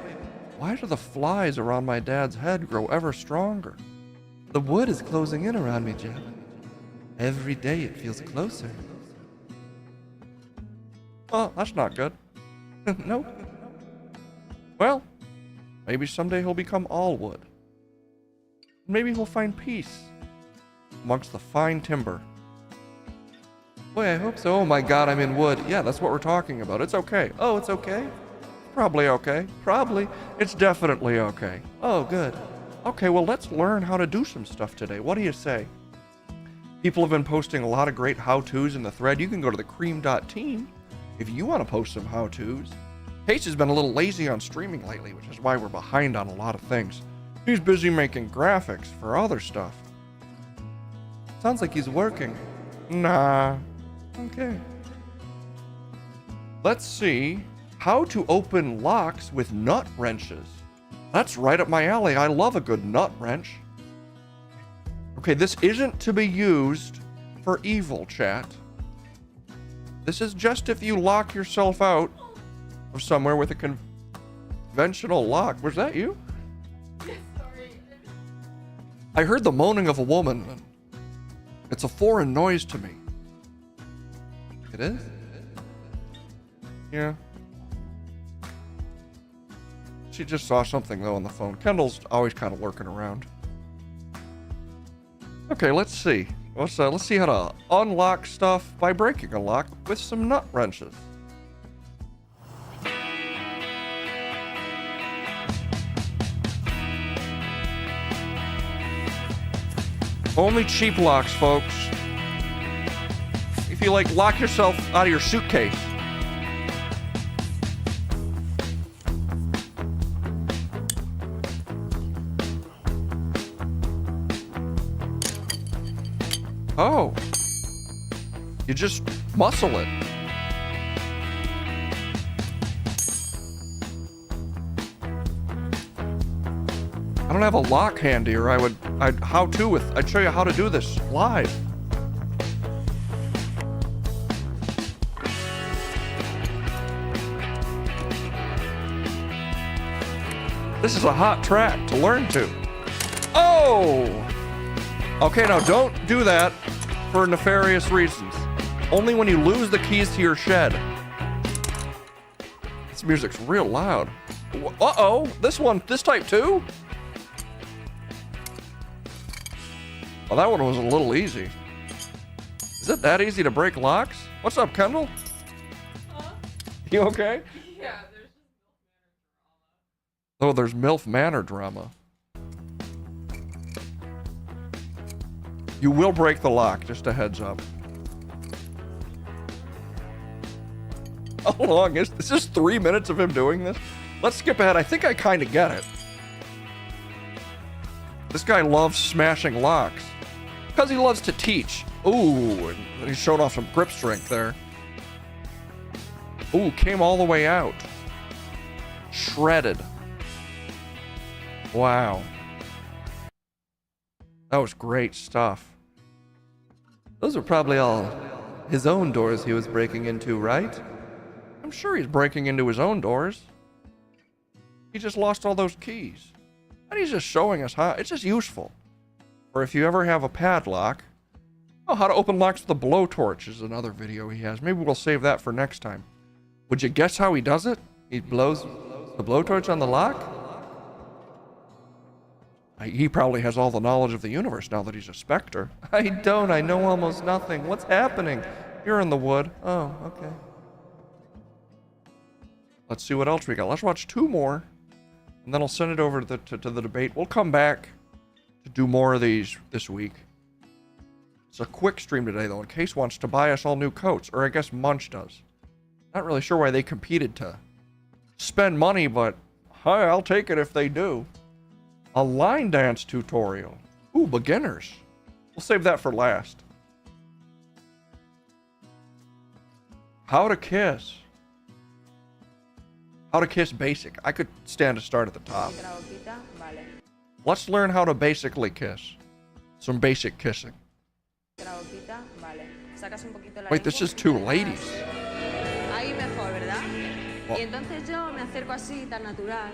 Why do the flies around my dad's head grow ever stronger? The wood is closing in around me, Jeb. Every day it feels closer. Well, that's not good. Nope. Well, maybe someday he'll become all wood. Maybe he'll find peace amongst the fine timber. Boy, I hope so. Oh my god, I'm in wood. Yeah, that's what we're talking about. It's okay. Oh, it's okay? Probably okay. Probably. It's definitely okay. Oh, good. Okay, well, let's learn how to do some stuff today. What do you say? People have been posting a lot of great how-tos in the thread. You can go to the cream.team if you want to post some how-tos. Pace has been a little lazy on streaming lately, which is why we're behind on a lot of things. He's busy making graphics for other stuff. Sounds like he's working. Nah. Okay. Let's see. How to open locks with nut wrenches. That's right up my alley. I love a good nut wrench. Okay, this isn't to be used for evil, chat. This is just if you lock yourself out of somewhere with a conventional lock. Was that you? Yes, sorry. I heard the moaning of a woman. It's a foreign noise to me. It is? Yeah. She just saw something though on the phone. Kendall's always kind of lurking around. Okay, let's see. Let's see how to unlock stuff by breaking a lock with some nut wrenches. Only cheap locks, folks. If you like, lock yourself out of your suitcase. Oh. You just muscle it. I don't have a lock handy, or I'd show you how to do this live. This is a hot track to learn to. Oh! Okay, now don't do that for nefarious reasons. Only when you lose the keys to your shed. This music's real loud. Uh-oh, this type too? Well, that one was a little easy. Is it that easy to break locks? What's up, Kendall? Huh? You okay? Yeah, there's just Oh, there's MILF Manor drama. You will break the lock, just a heads up. How long is this? Is 3 minutes of him doing this? Let's skip ahead. I think I kind of get it. This guy loves smashing locks. Because he loves to teach. Ooh, and he showed off some grip strength there. Ooh, came all the way out. Shredded. Wow. That was great stuff. Those were probably all his own doors he was breaking into, right? I'm sure he's breaking into his own doors. He just lost all those keys. And he's just showing us how. It's just useful. Or if you ever have a padlock. Oh, how to open locks with a blowtorch is another video he has. Maybe we'll save that for next time. Would you guess how he does it? He blows the blowtorch on the lock? He probably has all the knowledge of the universe now that he's a Spectre. I don't. I know almost nothing. What's happening? You're in the wood. Oh, okay. Let's see what else we got. Let's watch 2 more. And then I'll send it over to the debate. We'll come back to do more of these this week. It's a quick stream today, though, in case wants to buy us all new coats. Or I guess Munch does. Not really sure why they competed to spend money, but hi, I'll take it if they do. A line dance tutorial. Ooh, beginners. We'll save that for last. How to kiss. How to kiss basic. I could stand to start at the top. Let's learn how to basically kiss. Some basic kissing. Wait, this is 2 ladies. ahí mejor, ¿verdad? Y entonces yo me acerco así, tan natural.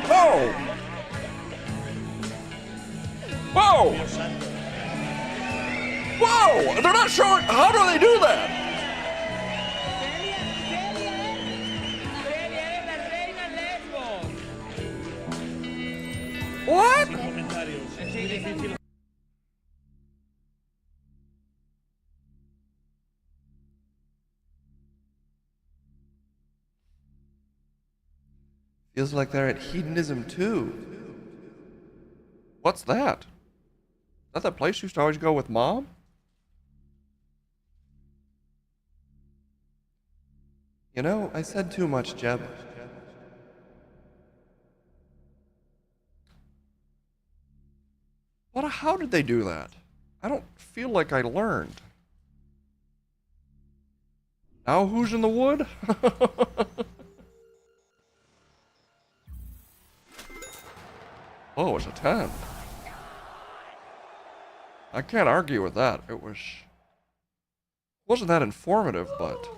Whoa! Whoa! Whoa! They're not showing. How do they do that? What? Feels like they're at hedonism too. What's that? Is that the place you used to always go with Mom? You know, I said too much, Jeb. But how did they do that? I don't feel like I learned. Now who's in the wood? Oh, it's a 10. I can't argue with that. It wasn't that informative, but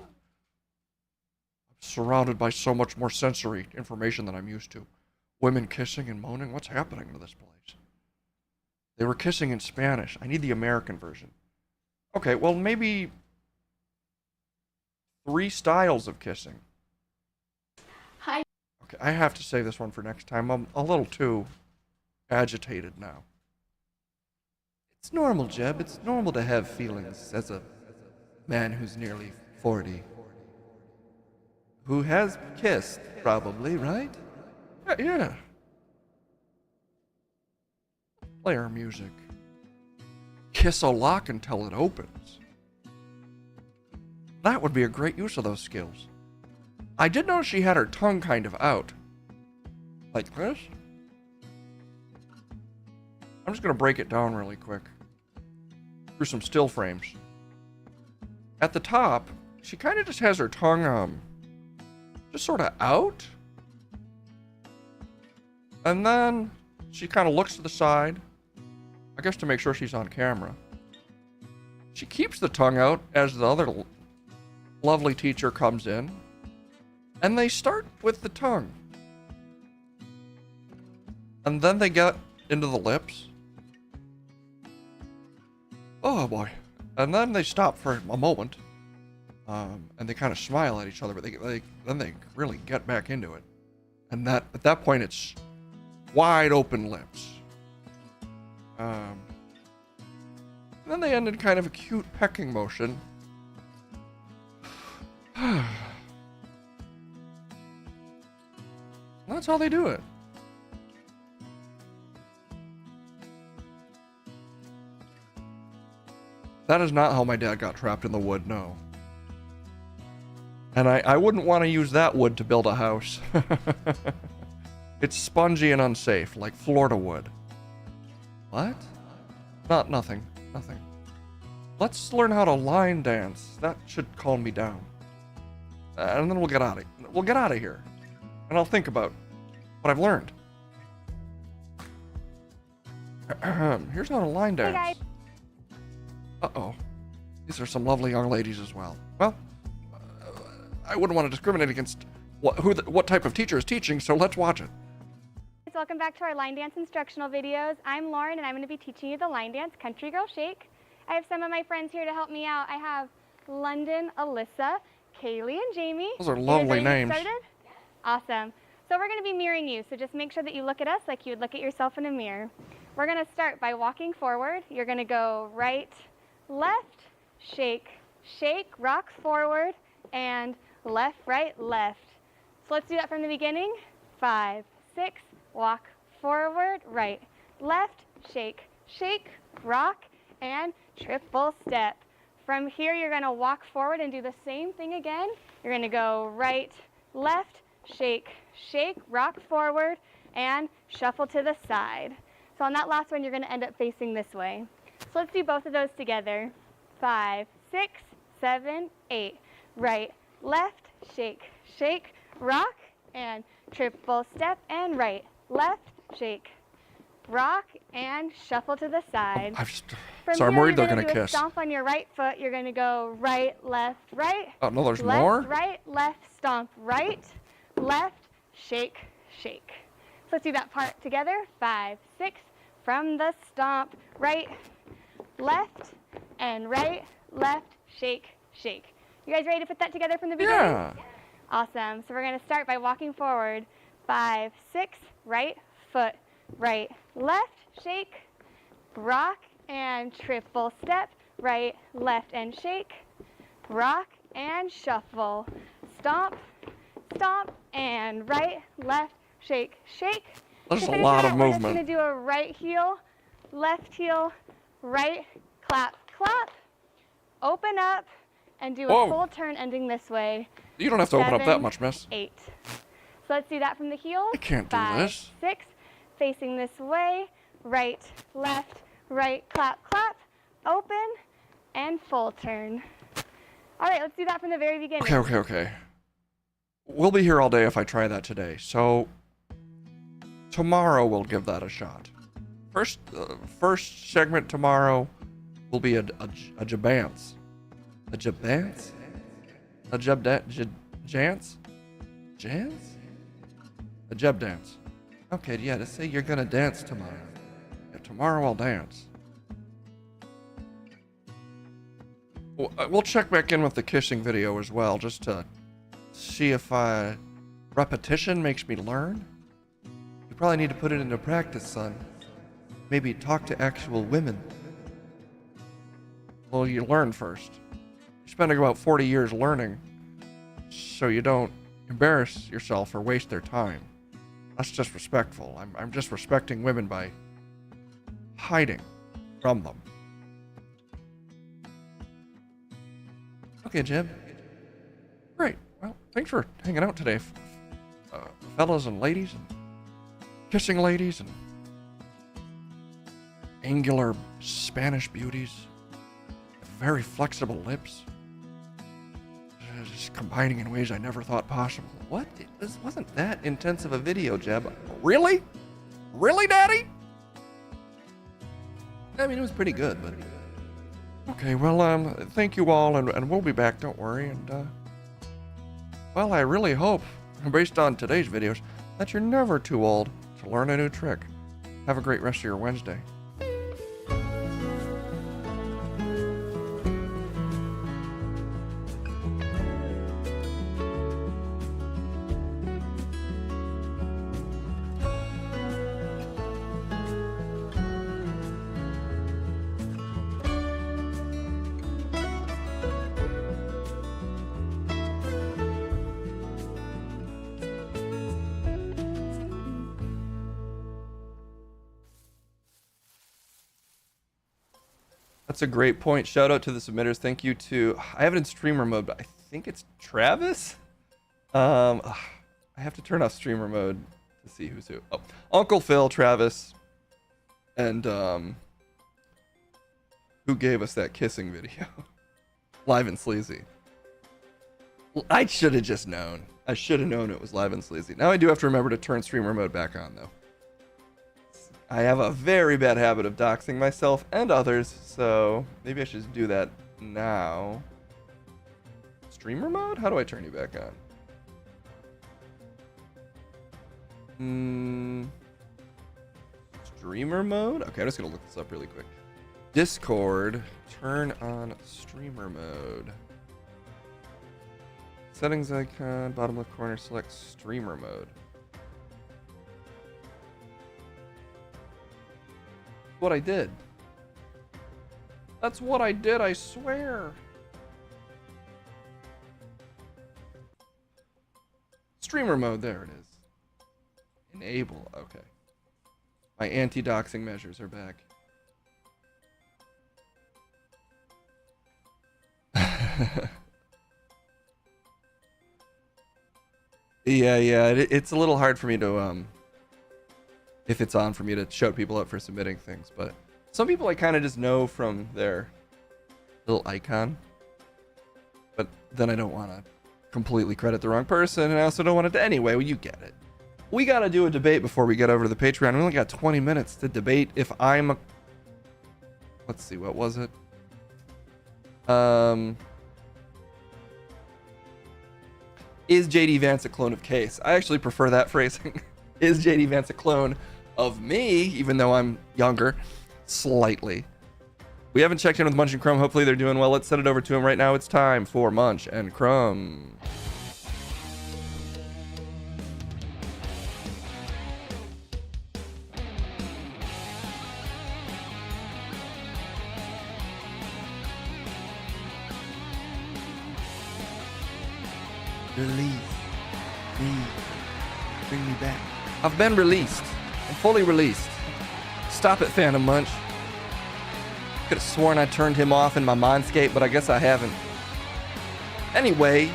surrounded by so much more sensory information than I'm used to. Women kissing and moaning. What's happening to this place? They were kissing in Spanish. I need the American version. Okay, well, maybe 3 styles of kissing. Hi. Okay, I have to save this one for next time. I'm a little too agitated now. It's normal, Jeb. It's normal to have feelings as a man who's nearly 40. Who has kissed, probably, right? Yeah. Play our music. Kiss a lock until it opens. That would be a great use of those skills. I did notice she had her tongue kind of out. Like this. I'm just going to break it down really quick. Through some still frames. At the top, she kind of just has her tongue, just sort of out. And then she kind of looks to the side. I guess to make sure she's on camera. She keeps the tongue out as the other lovely teacher comes in. And they start with the tongue. And then they get into the lips. Oh boy. And then they stop for a moment. And they kind of smile at each other, but then they really get back into it. And at that point it's wide open lips. Then they end in kind of a cute pecking motion. That's how they do it. That is not how my dad got trapped in the wood, no. And I wouldn't want to use that wood to build a house. It's spongy and unsafe, like Florida wood. What? Nothing. Let's learn how to line dance. That should calm me down. And then we'll get out of here. And I'll think about what I've learned. Here's how to line dance. Hey, guys. Uh-oh. These are some lovely young ladies as well. Well, I wouldn't want to discriminate against what type of teacher is teaching, so let's watch it. Welcome back to our line dance instructional videos. I'm Lauren and I'm going to be teaching you the line dance Country Girl Shake. I have some of my friends here to help me out. I have London, Alyssa, Kaylee, and Jamie. Those are You guys lovely ready to get names. started? Awesome. So we're going to be mirroring you, so just make sure that you look at us like you would look at yourself in a mirror. We're going to start by walking forward. You're going to go right, left, shake, shake, rock forward, and left, right, left. So let's do that from the beginning. 5, 6, walk forward, right, left, shake, shake, rock, and triple step. From here, you're going to walk forward and do the same thing again. You're going to go right, left, shake, shake, rock forward, and shuffle to the side. So on that last one, you're going to end up facing this way. So let's do both of those together. 5, 6, 7, 8. Right, left, shake, shake, rock, and triple step, and right, left, shake, rock, and shuffle to the side. I'm worried they're going to do a kiss. stomp on your right foot. You're going to go right, left, right. Oh, no, there's left, more? Right, left, stomp, right, left, shake, shake. So let's do that part together. 5, 6, from the stomp, right, left, and right, left, shake, shake. You guys ready to put that together from the beginning? Yeah. Awesome. So we're going to start by walking forward. 5, 6, right foot, right, left, shake, rock, and triple step, right, left, and shake, rock, and shuffle, stomp, stomp, and right, left, shake, shake. That's To a finish lot out, of we're just movement. going to do a right heel, right, clap, clap, open up, and do a Whoa. full turn ending this way. You don't have to open up that 7, much, miss. 8. So let's do that from the heel. I can't do 5, this. 6, facing this way, right, left, right, clap, clap, open, and full turn. All right, let's do that from the very beginning. Okay. We'll be here all day if I try that today, so tomorrow we'll give that a shot. First segment tomorrow will be a jabance. A jabance? A jabance? Jazz? A Jeb dance. Okay, yeah, to say you're gonna dance tomorrow. Yeah, tomorrow I'll dance. We'll check back in with the kissing video as well, just to see if repetition makes me learn. You probably need to put it into practice, son. Maybe talk to actual women. Well, you learn first. You're spending about 40 years learning, so you don't embarrass yourself or waste their time. That's just respectful. I'm just respecting women by hiding from them. Okay, Jeb. Great. Well, thanks for hanging out today, fellas and ladies, and kissing ladies, and angular Spanish beauties, very flexible lips, just combining in ways I never thought possible. What? This wasn't that intense of a video, Jeb. Really? Really, Daddy? I mean, it was pretty good, but... Okay, well, thank you all, and we'll be back, don't worry, and, well, I really hope, based on today's videos, that you're never too old to learn a new trick. Have a great rest of your Wednesday. That's a great point. Shout out to the submitters. Thank you to, I have it in streamer mode, but I think it's Travis. I have to turn off streamer mode to see who's who. Oh, Uncle Phil, Travis, and who gave us that kissing video? Live and Sleazy. I should have just known. I should have known it was Live and Sleazy. Now I do have to remember to turn streamer mode back on, though. I have a very bad habit of doxing myself and others, so maybe I should do that now. Streamer mode? How do I turn you back on? Streamer mode? Okay, I'm just gonna look this up really quick. Discord, turn on streamer mode. Settings icon, bottom left corner, select streamer mode. What I did. That's what I did, I swear. Streamer mode, there it is. Enable, okay. My anti-doxing measures are back. Yeah, it's a little hard for me to, if it's on for me to shout people up for submitting things, but some people I kind of just know from their little icon, but then I don't want to completely credit the wrong person, and I also don't want it to anyway. Well, you get it. We got to do a debate before we get over to the Patreon. We only got 20 minutes to debate if I'm a... Let's see, what was it? Is JD Vance a clone of Case? I actually prefer that phrasing. Is JD Vance a clone of me, even though I'm younger, slightly? We haven't checked in with Munch and Crumb. Hopefully they're doing well. Let's send it over to him right now. It's time for Munch and Crumb. Release me. Bring me back. I've been released. I'm fully released. Stop it, Phantom Munch. Could have sworn I turned him off in my Mindscape, but I guess I haven't. Anyway,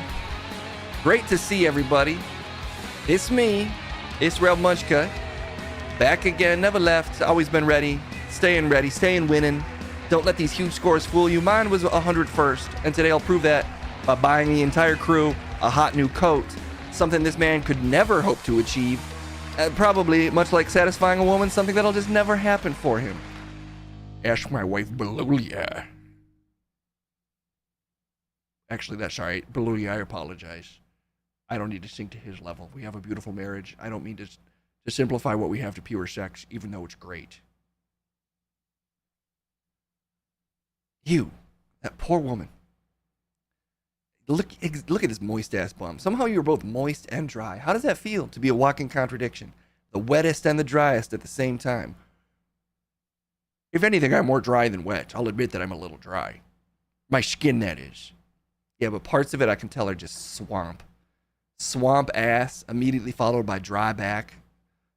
great to see everybody. It's me, Israel Munchka. Back again, never left, always been ready, staying winning. Don't let these huge scores fool you. Mine was 101st, and today I'll prove that by buying the entire crew a hot new coat. Something this man could never hope to achieve. Probably, much like satisfying a woman, something that'll just never happen for him. Ask my wife, Belulia. Actually, that's all right. Belulia, I apologize. I don't need to sink to his level. We have a beautiful marriage. I don't mean to simplify what we have to pure sex, even though it's great. You, that poor woman. Look at this moist ass bum. Somehow you're both moist and dry. How does that feel to be a walking contradiction? The wettest and the driest at the same time. If anything, I'm more dry than wet. I'll admit that I'm a little dry. My skin, that is. Yeah, but parts of it I can tell are just swamp. Swamp ass, immediately followed by dry back.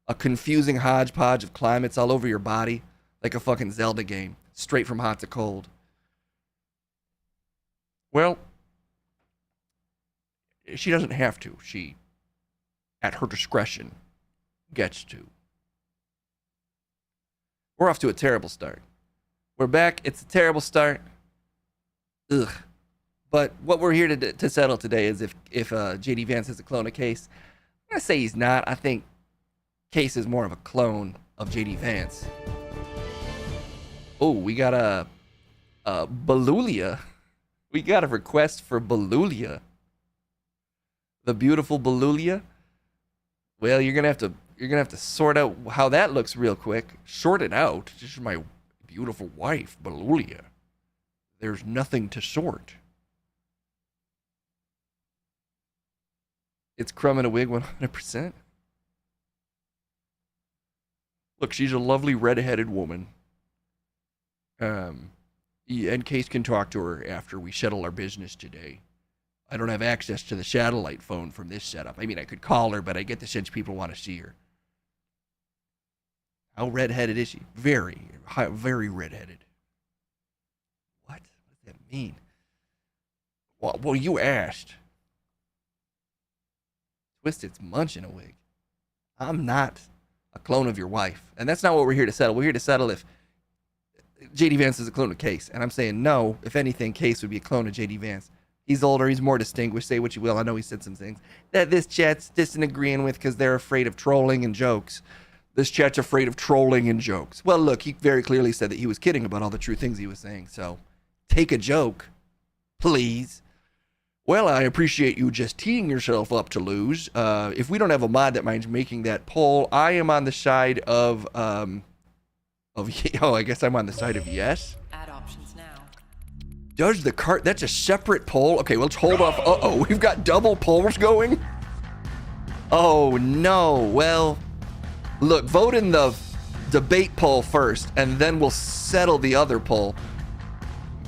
A confusing hodgepodge of climates all over your body, like a fucking Zelda game, straight from hot to cold. Well, she doesn't have to. She, at her discretion, gets to. We're off to a terrible start. We're back. It's a terrible start. Ugh. But what we're here to settle today is if J.D. Vance is a clone of Case. I'm going to say he's not. I think Case is more of a clone of J.D. Vance. Oh, we got a Belulia. We got a request for Belulia. The beautiful Belulia. Well, you're gonna have to sort out how that looks real quick. Sort it out. This is my beautiful wife, Belulia. There's nothing to sort. It's Crumb in a wig 100%. Look, she's a lovely red-headed woman. And Case can talk to her after we settle our business today. I don't have access to the satellite phone from this setup. I mean, I could call her, but I get the sense people want to see her. How red-headed is she? Very red-headed. What? What does that mean? Well, you asked. Twisted's munching a wig. I'm not a clone of your wife. And that's not what we're here to settle. We're here to settle if J.D. Vance is a clone of Case. And I'm saying no. If anything, Case would be a clone of J.D. Vance. He's older. He's more distinguished. Say what you will. I know he said some things that this chat's disagreeing with because they're afraid of trolling and jokes. This chat's afraid of trolling and jokes. Well, look, he very clearly said that he was kidding about all the true things he was saying. So take a joke, please. Well, I appreciate you just teeing yourself up to lose. If we don't have a mod that minds making that poll, I am on the side of I guess I'm on the side of yes. Add options now. Does the cart, that's a separate poll? Okay, let's hold off. Uh-oh, we've got double polls going? Oh, no. Well, look, vote in the debate poll first, and then we'll settle the other poll.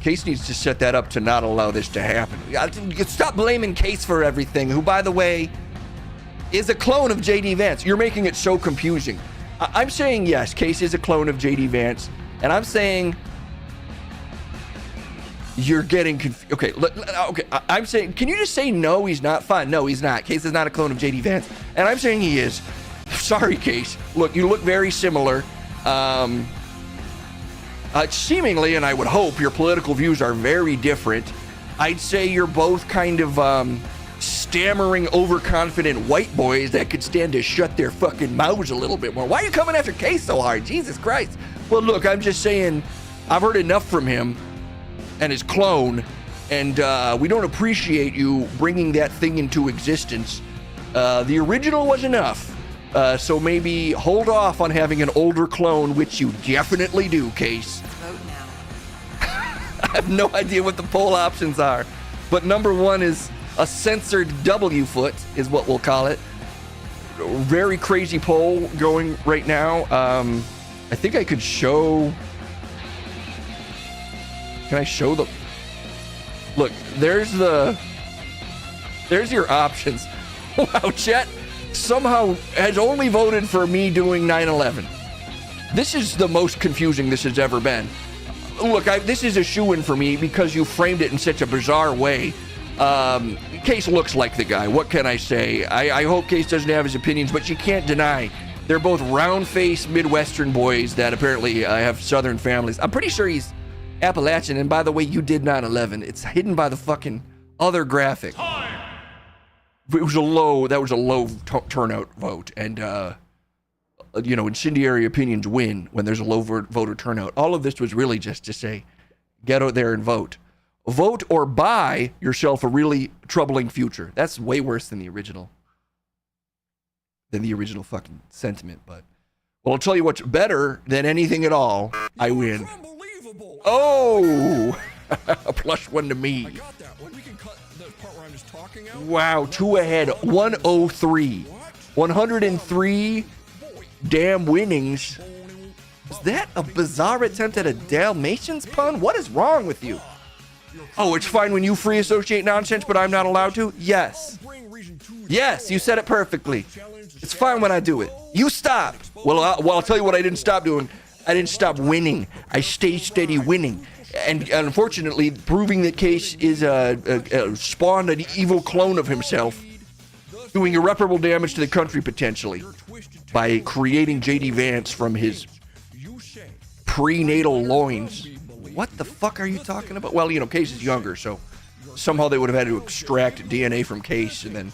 Case needs to set that up to not allow this to happen. Stop blaming Case for everything, who, by the way, is a clone of J.D. Vance. You're making it so confusing. I'm saying yes, Case is a clone of J.D. Vance, and I'm saying you're getting confused. Okay, I'm saying, can you just say no, he's not? Fine, no, he's not. Case is not a clone of J.D. Vance, and I'm saying he is. Sorry, Case. Look, you look very similar. Seemingly, and I would hope, your political views are very different. I'd say you're both kind of stammering, overconfident white boys that could stand to shut their fucking mouths a little bit more. Why are you coming after Case so hard? Jesus Christ. Well, look, I'm just saying, I've heard enough from him and his clone, and we don't appreciate you bringing that thing into existence. The original was enough. So maybe hold off on having an older clone, which you definitely do, Case. Vote now. I have no idea what the poll options are, but number one is a censored W foot, is what we'll call it. Very crazy poll going right now. I think I could show. Can I show the? Look, there's your options. Wow, chat somehow has only voted for me doing 9/11. This is the most confusing this has ever been. Look, this is a shoo-in for me because you framed it in such a bizarre way. Case looks like the guy. What can I say? I hope Case doesn't have his opinions, but you can't deny they're both round-faced Midwestern boys that apparently have Southern families. I'm pretty sure he's Appalachian, and by the way, you did 9/11. It's hidden by the fucking other graphic. It was a low turnout vote, and incendiary opinions win when there's a low voter turnout. All of this was really just to say, get out there and vote. vote or buy yourself a really troubling future. That's way worse than the original. Fucking sentiment, but well, I'll tell you what's better than anything at all. I win. Oh, a +1 to me. I got that one. We can cut the part where I'm just talking out. Wow, 2 ahead, 103. 103 damn winnings. Is that a bizarre attempt at a Dalmatians pun? What is wrong with you? Oh, it's fine when you free associate nonsense, but I'm not allowed to? Yes. Yes, you said it perfectly. It's fine when I do it. You stop. Well, I'll tell you what I didn't stop doing. I didn't stop winning. I stay steady winning. And unfortunately, proving that Case is spawned an evil clone of himself, doing irreparable damage to the country potentially by creating J.D. Vance from his prenatal loins. What the fuck are you talking about? Well, you know, Case is younger, so somehow they would have had to extract DNA from Case and then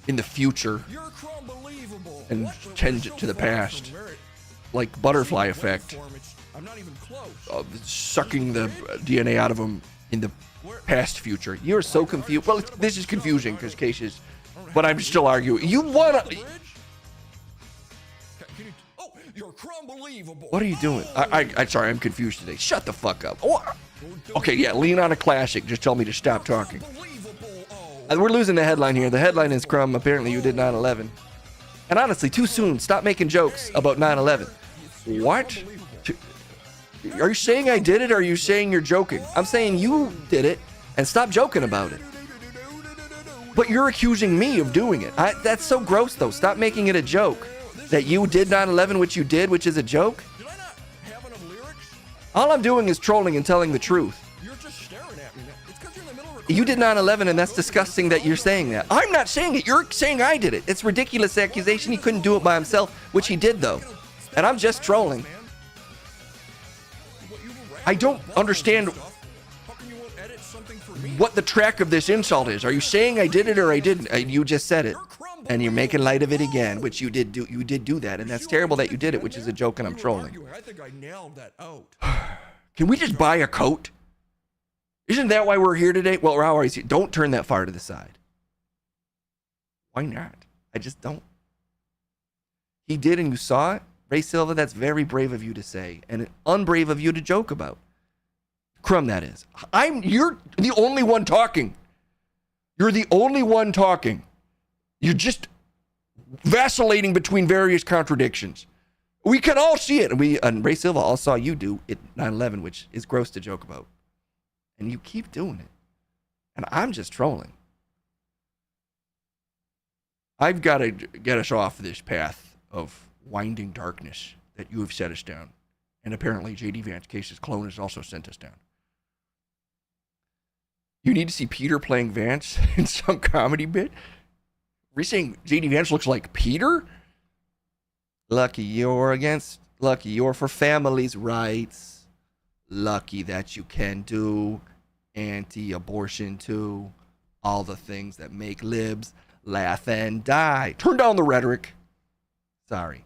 in the future and change it to the past. Like butterfly effect. Sucking the DNA out of him in the past future. You're so confused. Well, this is confusing because Case is, but I'm still arguing. You wanna... What are you doing? I'm sorry, I'm confused today. Shut the fuck up. Oh, okay, yeah, lean on a classic. Just tell me to stop talking. We're losing the headline here. The headline is Crumb. Apparently you did 9/11. And honestly, too soon. Stop making jokes about 9/11. What? Are you saying I did it or are you saying you're joking? I'm saying you did it and stop joking about it. But you're accusing me of doing it. That's so gross, though. Stop making it a joke. That you did 9/11, which you did, which is a joke? All I'm doing is trolling and telling the truth. You did 9/11, and that's disgusting that you're saying that. I'm not saying it. You're saying I did it. It's a ridiculous accusation. He couldn't do it by himself, which he did, though. And I'm just trolling. I don't understand what the track of this insult is. Are you saying I did it or I didn't? You just said it. And you're making light of it again, which you did do that, and that's terrible that you did it, which is a joke, and I'm trolling. I think I nailed that out. Can we just buy a coat? Isn't that why we're here today? Well, we're always here. Don't turn that far to the side. Why not? I just don't. He did, and you saw it. Ray Silva, that's very brave of you to say, and unbrave of you to joke about. Crumb, that is. You're the only one talking. You're the only one talking. You're just vacillating between various contradictions. We can all see it. And Ray Silva all saw you do it 9/11, which is gross to joke about. And you keep doing it. And I'm just trolling. I've got to get us off this path of winding darkness that you have set us down. And apparently J.D. Vance, Case's clone, has also sent us down. You need to see Peter playing Vance in some comedy bit? Are you saying J.D. Vance looks like Peter? Lucky you're for families' rights. Lucky that you can do anti-abortion too. All the things that make libs laugh and die. Turn down the rhetoric. Sorry.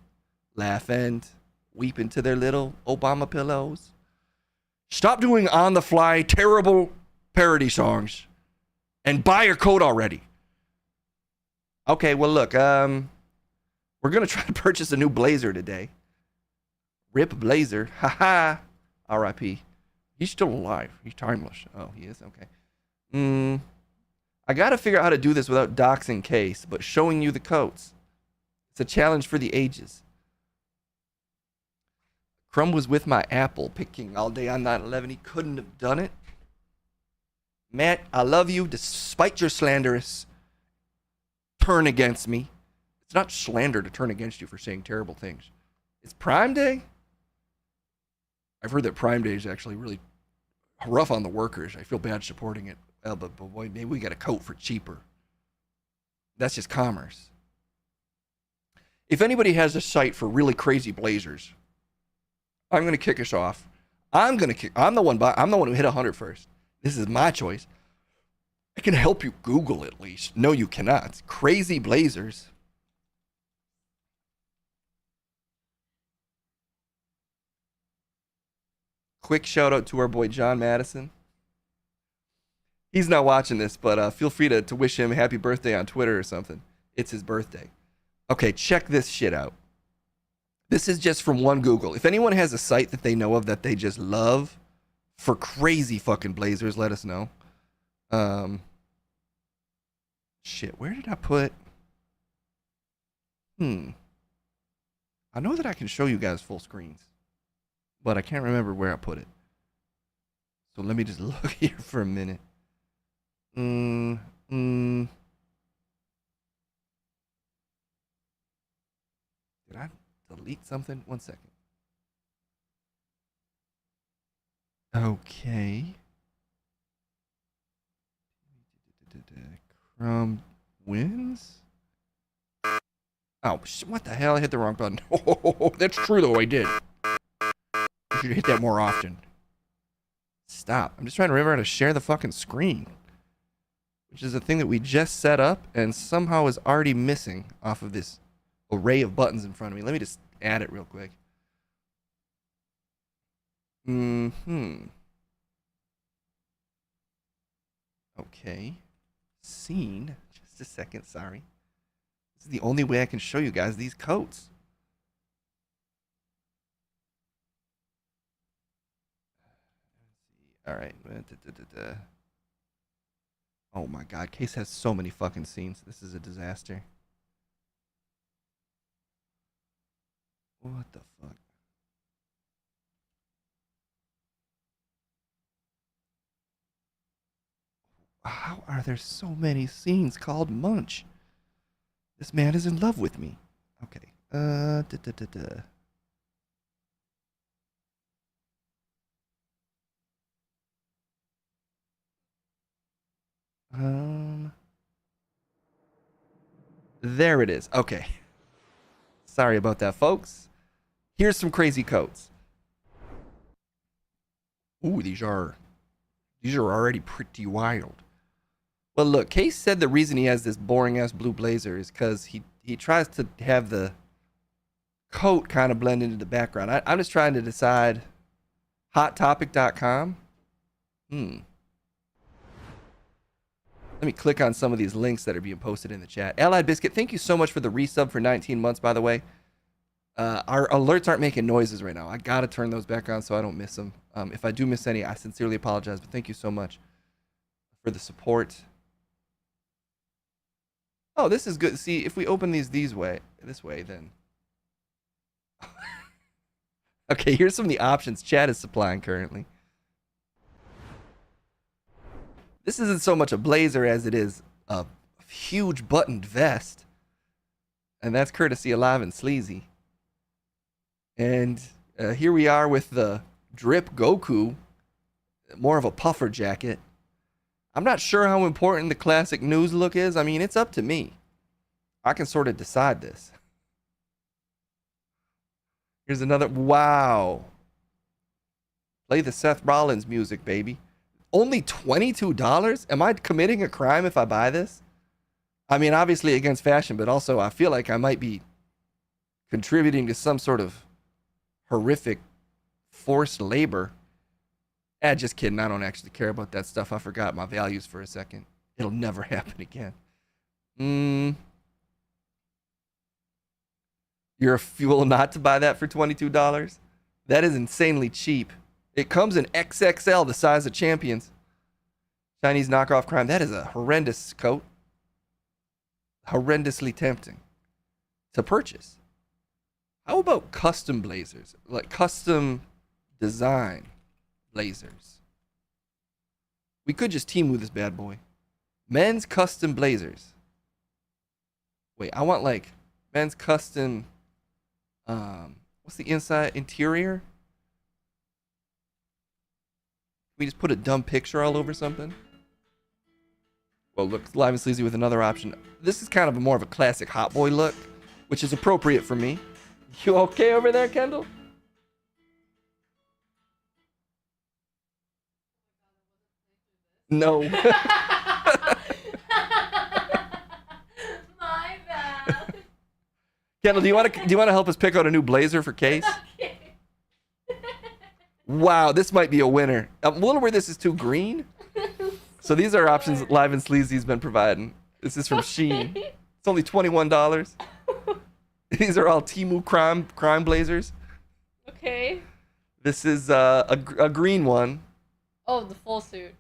Laugh and weep into their little Obama pillows. Stop doing on-the-fly, terrible parody songs and buy a coat already. Okay, well, look, we're going to try to purchase a new blazer today. Rip Blazer. Ha-ha. R.I.P. He's still alive. He's timeless. Oh, he is? Okay. I got to figure out how to do this without doxing Case, but showing you the coats. It's a challenge for the ages. Crumb was with my Apple picking all day on 9/11. He couldn't have done it. Matt, I love you despite your slanderous turn against me. It's not slander to turn against you for saying terrible things. It's Prime Day. I've heard that Prime Day is actually really rough on the workers. I feel bad supporting it. Well, but boy, maybe we get a coat for cheaper. That's just commerce. If anybody has a site for really crazy blazers, I'm going to kick us off. I'm the one who hit 100 first. This is my choice. I can help you Google at least. No, you cannot. Crazy blazers. quick shout out to our boy John Madison. He's not watching this, but feel free to wish him happy birthday on Twitter or something. It's his birthday. Okay, check this shit out. This is just from one Google. If anyone has a site that they know of that they just love for crazy fucking blazers, let us know. Shit, where did I put? I know that I can show you guys full screens, but I can't remember where I put it. So let me just look here for a minute. Did I delete something? 1 second. Okay. Chrome wins? Oh, what the hell? I hit the wrong button. Oh, that's true though, I did. You should hit that more often. Stop. I'm just trying to remember how to share the fucking screen. Which is a thing that we just set up and somehow is already missing off of this array of buttons in front of me. Let me just add it real quick. Okay. Scene. Just a second, sorry. This is the only way I can show you guys these coats. All right. Oh my God, Case has so many fucking scenes. This is a disaster. What the fuck? How are there so many scenes called Munch? This man is in love with me. Okay. There it is. Okay. Sorry about that, folks. Here's some crazy coats. Ooh, these are already pretty wild. Well, look, Case said the reason he has this boring ass blue blazer is because he tries to have the coat kind of blend into the background. I'm just trying to decide. HotTopic.com. Let me click on some of these links that are being posted in the chat. Allied Biscuit, thank you so much for the resub for 19 months, by the way. Our alerts aren't making noises right now. I gotta turn those back on so I don't miss them. If I do miss any, I sincerely apologize, but thank you so much for the support. Oh, this is good. See, if we open these this way, then. Okay, here's some of the options Chad is supplying currently. This isn't so much a blazer as it is a huge buttoned vest. And that's courtesy of Live and Sleazy. And here we are with the Drip Goku, more of a puffer jacket. I'm not sure how important the classic news look is. I mean, it's up to me. I can sort of decide this. Here's another. Wow. Play the Seth Rollins music, baby. Only $22? Am I committing a crime if I buy this? I mean, obviously against fashion, but also I feel like I might be contributing to some sort of horrific forced labor. Just kidding. I don't actually care about that stuff. I forgot my values for a second. It'll never happen again. You're a fool not to buy that for $22? That is insanely cheap. It comes in XXL, the size of Champions. Chinese knockoff crime. That is a horrendous coat. Horrendously tempting to purchase. How about custom blazers? Like custom design blazers. We could just team with this bad boy. Men's custom blazers. Wait, I want like men's custom. What's the interior? We just put a dumb picture all over something. Well, look, Live and Sleazy with another option. This is kind of more of a classic hot boy look, which is appropriate for me. You okay over there, Kendall? No. My bad. Kendall, do you want to help us pick out a new blazer for Case? Wow, this might be a winner. I'm a little where this is too green. So these are options Live and Sleazy's been providing. This is from Shein. It's only $21. These are all Temu crime blazers. Okay. This is a green one. Oh, the full suit.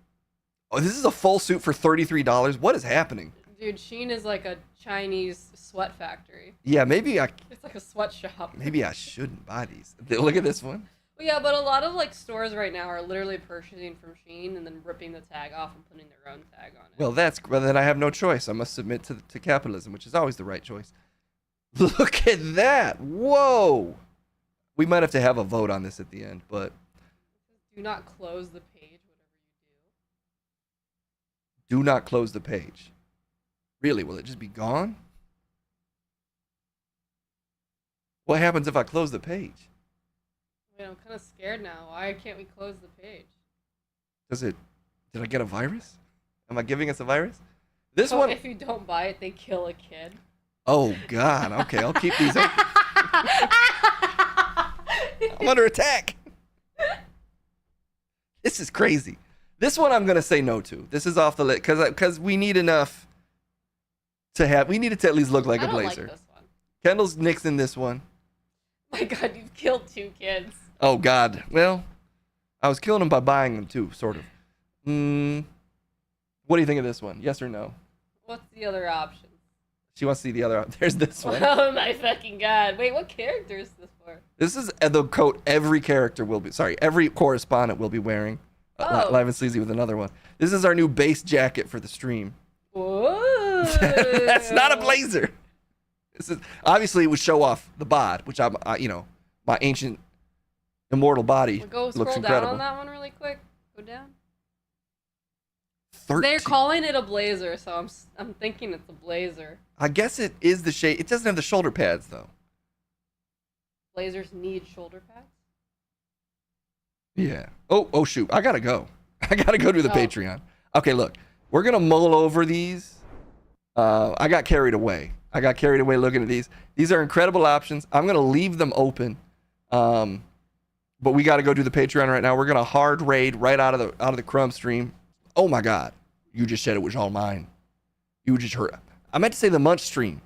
Oh, this is a full suit for $33. What is happening? Dude, Shein is like a Chinese sweat factory. Yeah, maybe I It's like a sweatshop. shouldn't buy these. Look at this one. Well, yeah, but a lot of like stores right now are literally purchasing from Shein and then ripping the tag off and putting their own tag on it. Well, then I have no choice. I must submit to capitalism, which is always the right choice. Look at that. Whoa. We might have to have a vote on this at the end, but Do not close the page, whatever you do not close the page. Really, will it just be gone? What happens if I close the page? do. Wait, I'm kind of scared now. Why can't we close the page? Did I get a virus? Am I giving us a virus? This So one. if you don't buy it, they kill a kid. Oh, God. Okay, I'll keep these open. I'm under attack. This is crazy. This one I'm going to say no to. This is off the list because we need enough to have. We need it to at least look like I a don't blazer. like this one. Kendall's nixing this one. My God, you've killed 2 kids. Oh, God. Well, I was killing them by buying them too, sort of. What do you think of this one? Yes or no? What's the other option? She wants to see the other. There's this one. Oh my fucking God. Wait, what character is this for? This is the coat every correspondent will be wearing. Oh. Live and Sleazy with another one. This is our new base jacket for the stream. Whoa. That's not a blazer. This is obviously it would show off the bod, which my ancient immortal body Go looks scroll down incredible. on that one really quick. Go down. 13. They're calling it a blazer, so I'm thinking it's a blazer. I guess it is the shade. It doesn't have the shoulder pads though. Blazers need shoulder pads. Yeah. Oh shoot. I gotta go. I gotta go to the Oh. Patreon. Okay, look. We're gonna mull over these. I got carried away looking at these. These are incredible options. I'm gonna leave them open. But we gotta go do the Patreon right now. We're gonna hard raid right out of the Crumb stream. Oh my God. You just said it was all mine. You just heard. I meant to say the Munch stream.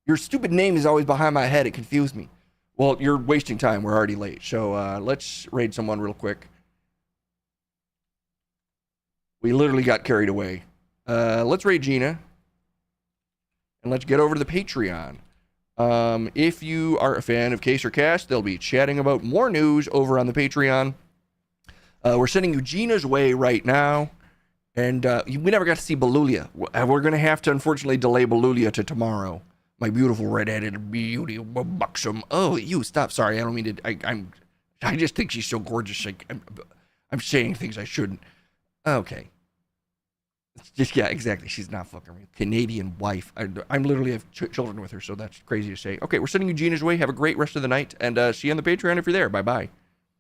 Your stupid name is always behind my head. It confused me. Well, you're wasting time. We're already late. So let's raid someone real quick. We literally got carried away. Let's raid Gina. And let's get over to the Patreon. If you are a fan of Case or Cash, they'll be chatting about more news over on the Patreon. We're sending you Gina's way right now. And we never got to see Belulia. We're going to have to, unfortunately, delay Belulia to tomorrow. My beautiful red-headed beauty, buxom. Oh, you stop. Sorry, I don't mean to. I just think she's so gorgeous. I'm saying things I shouldn't. Okay. It's just yeah, exactly. She's not fucking real. Canadian wife. I'm literally have children with her, so that's crazy to say. Okay, we're sending you Gina's way. Have a great rest of the night, and see you on the Patreon if you're there. Bye bye.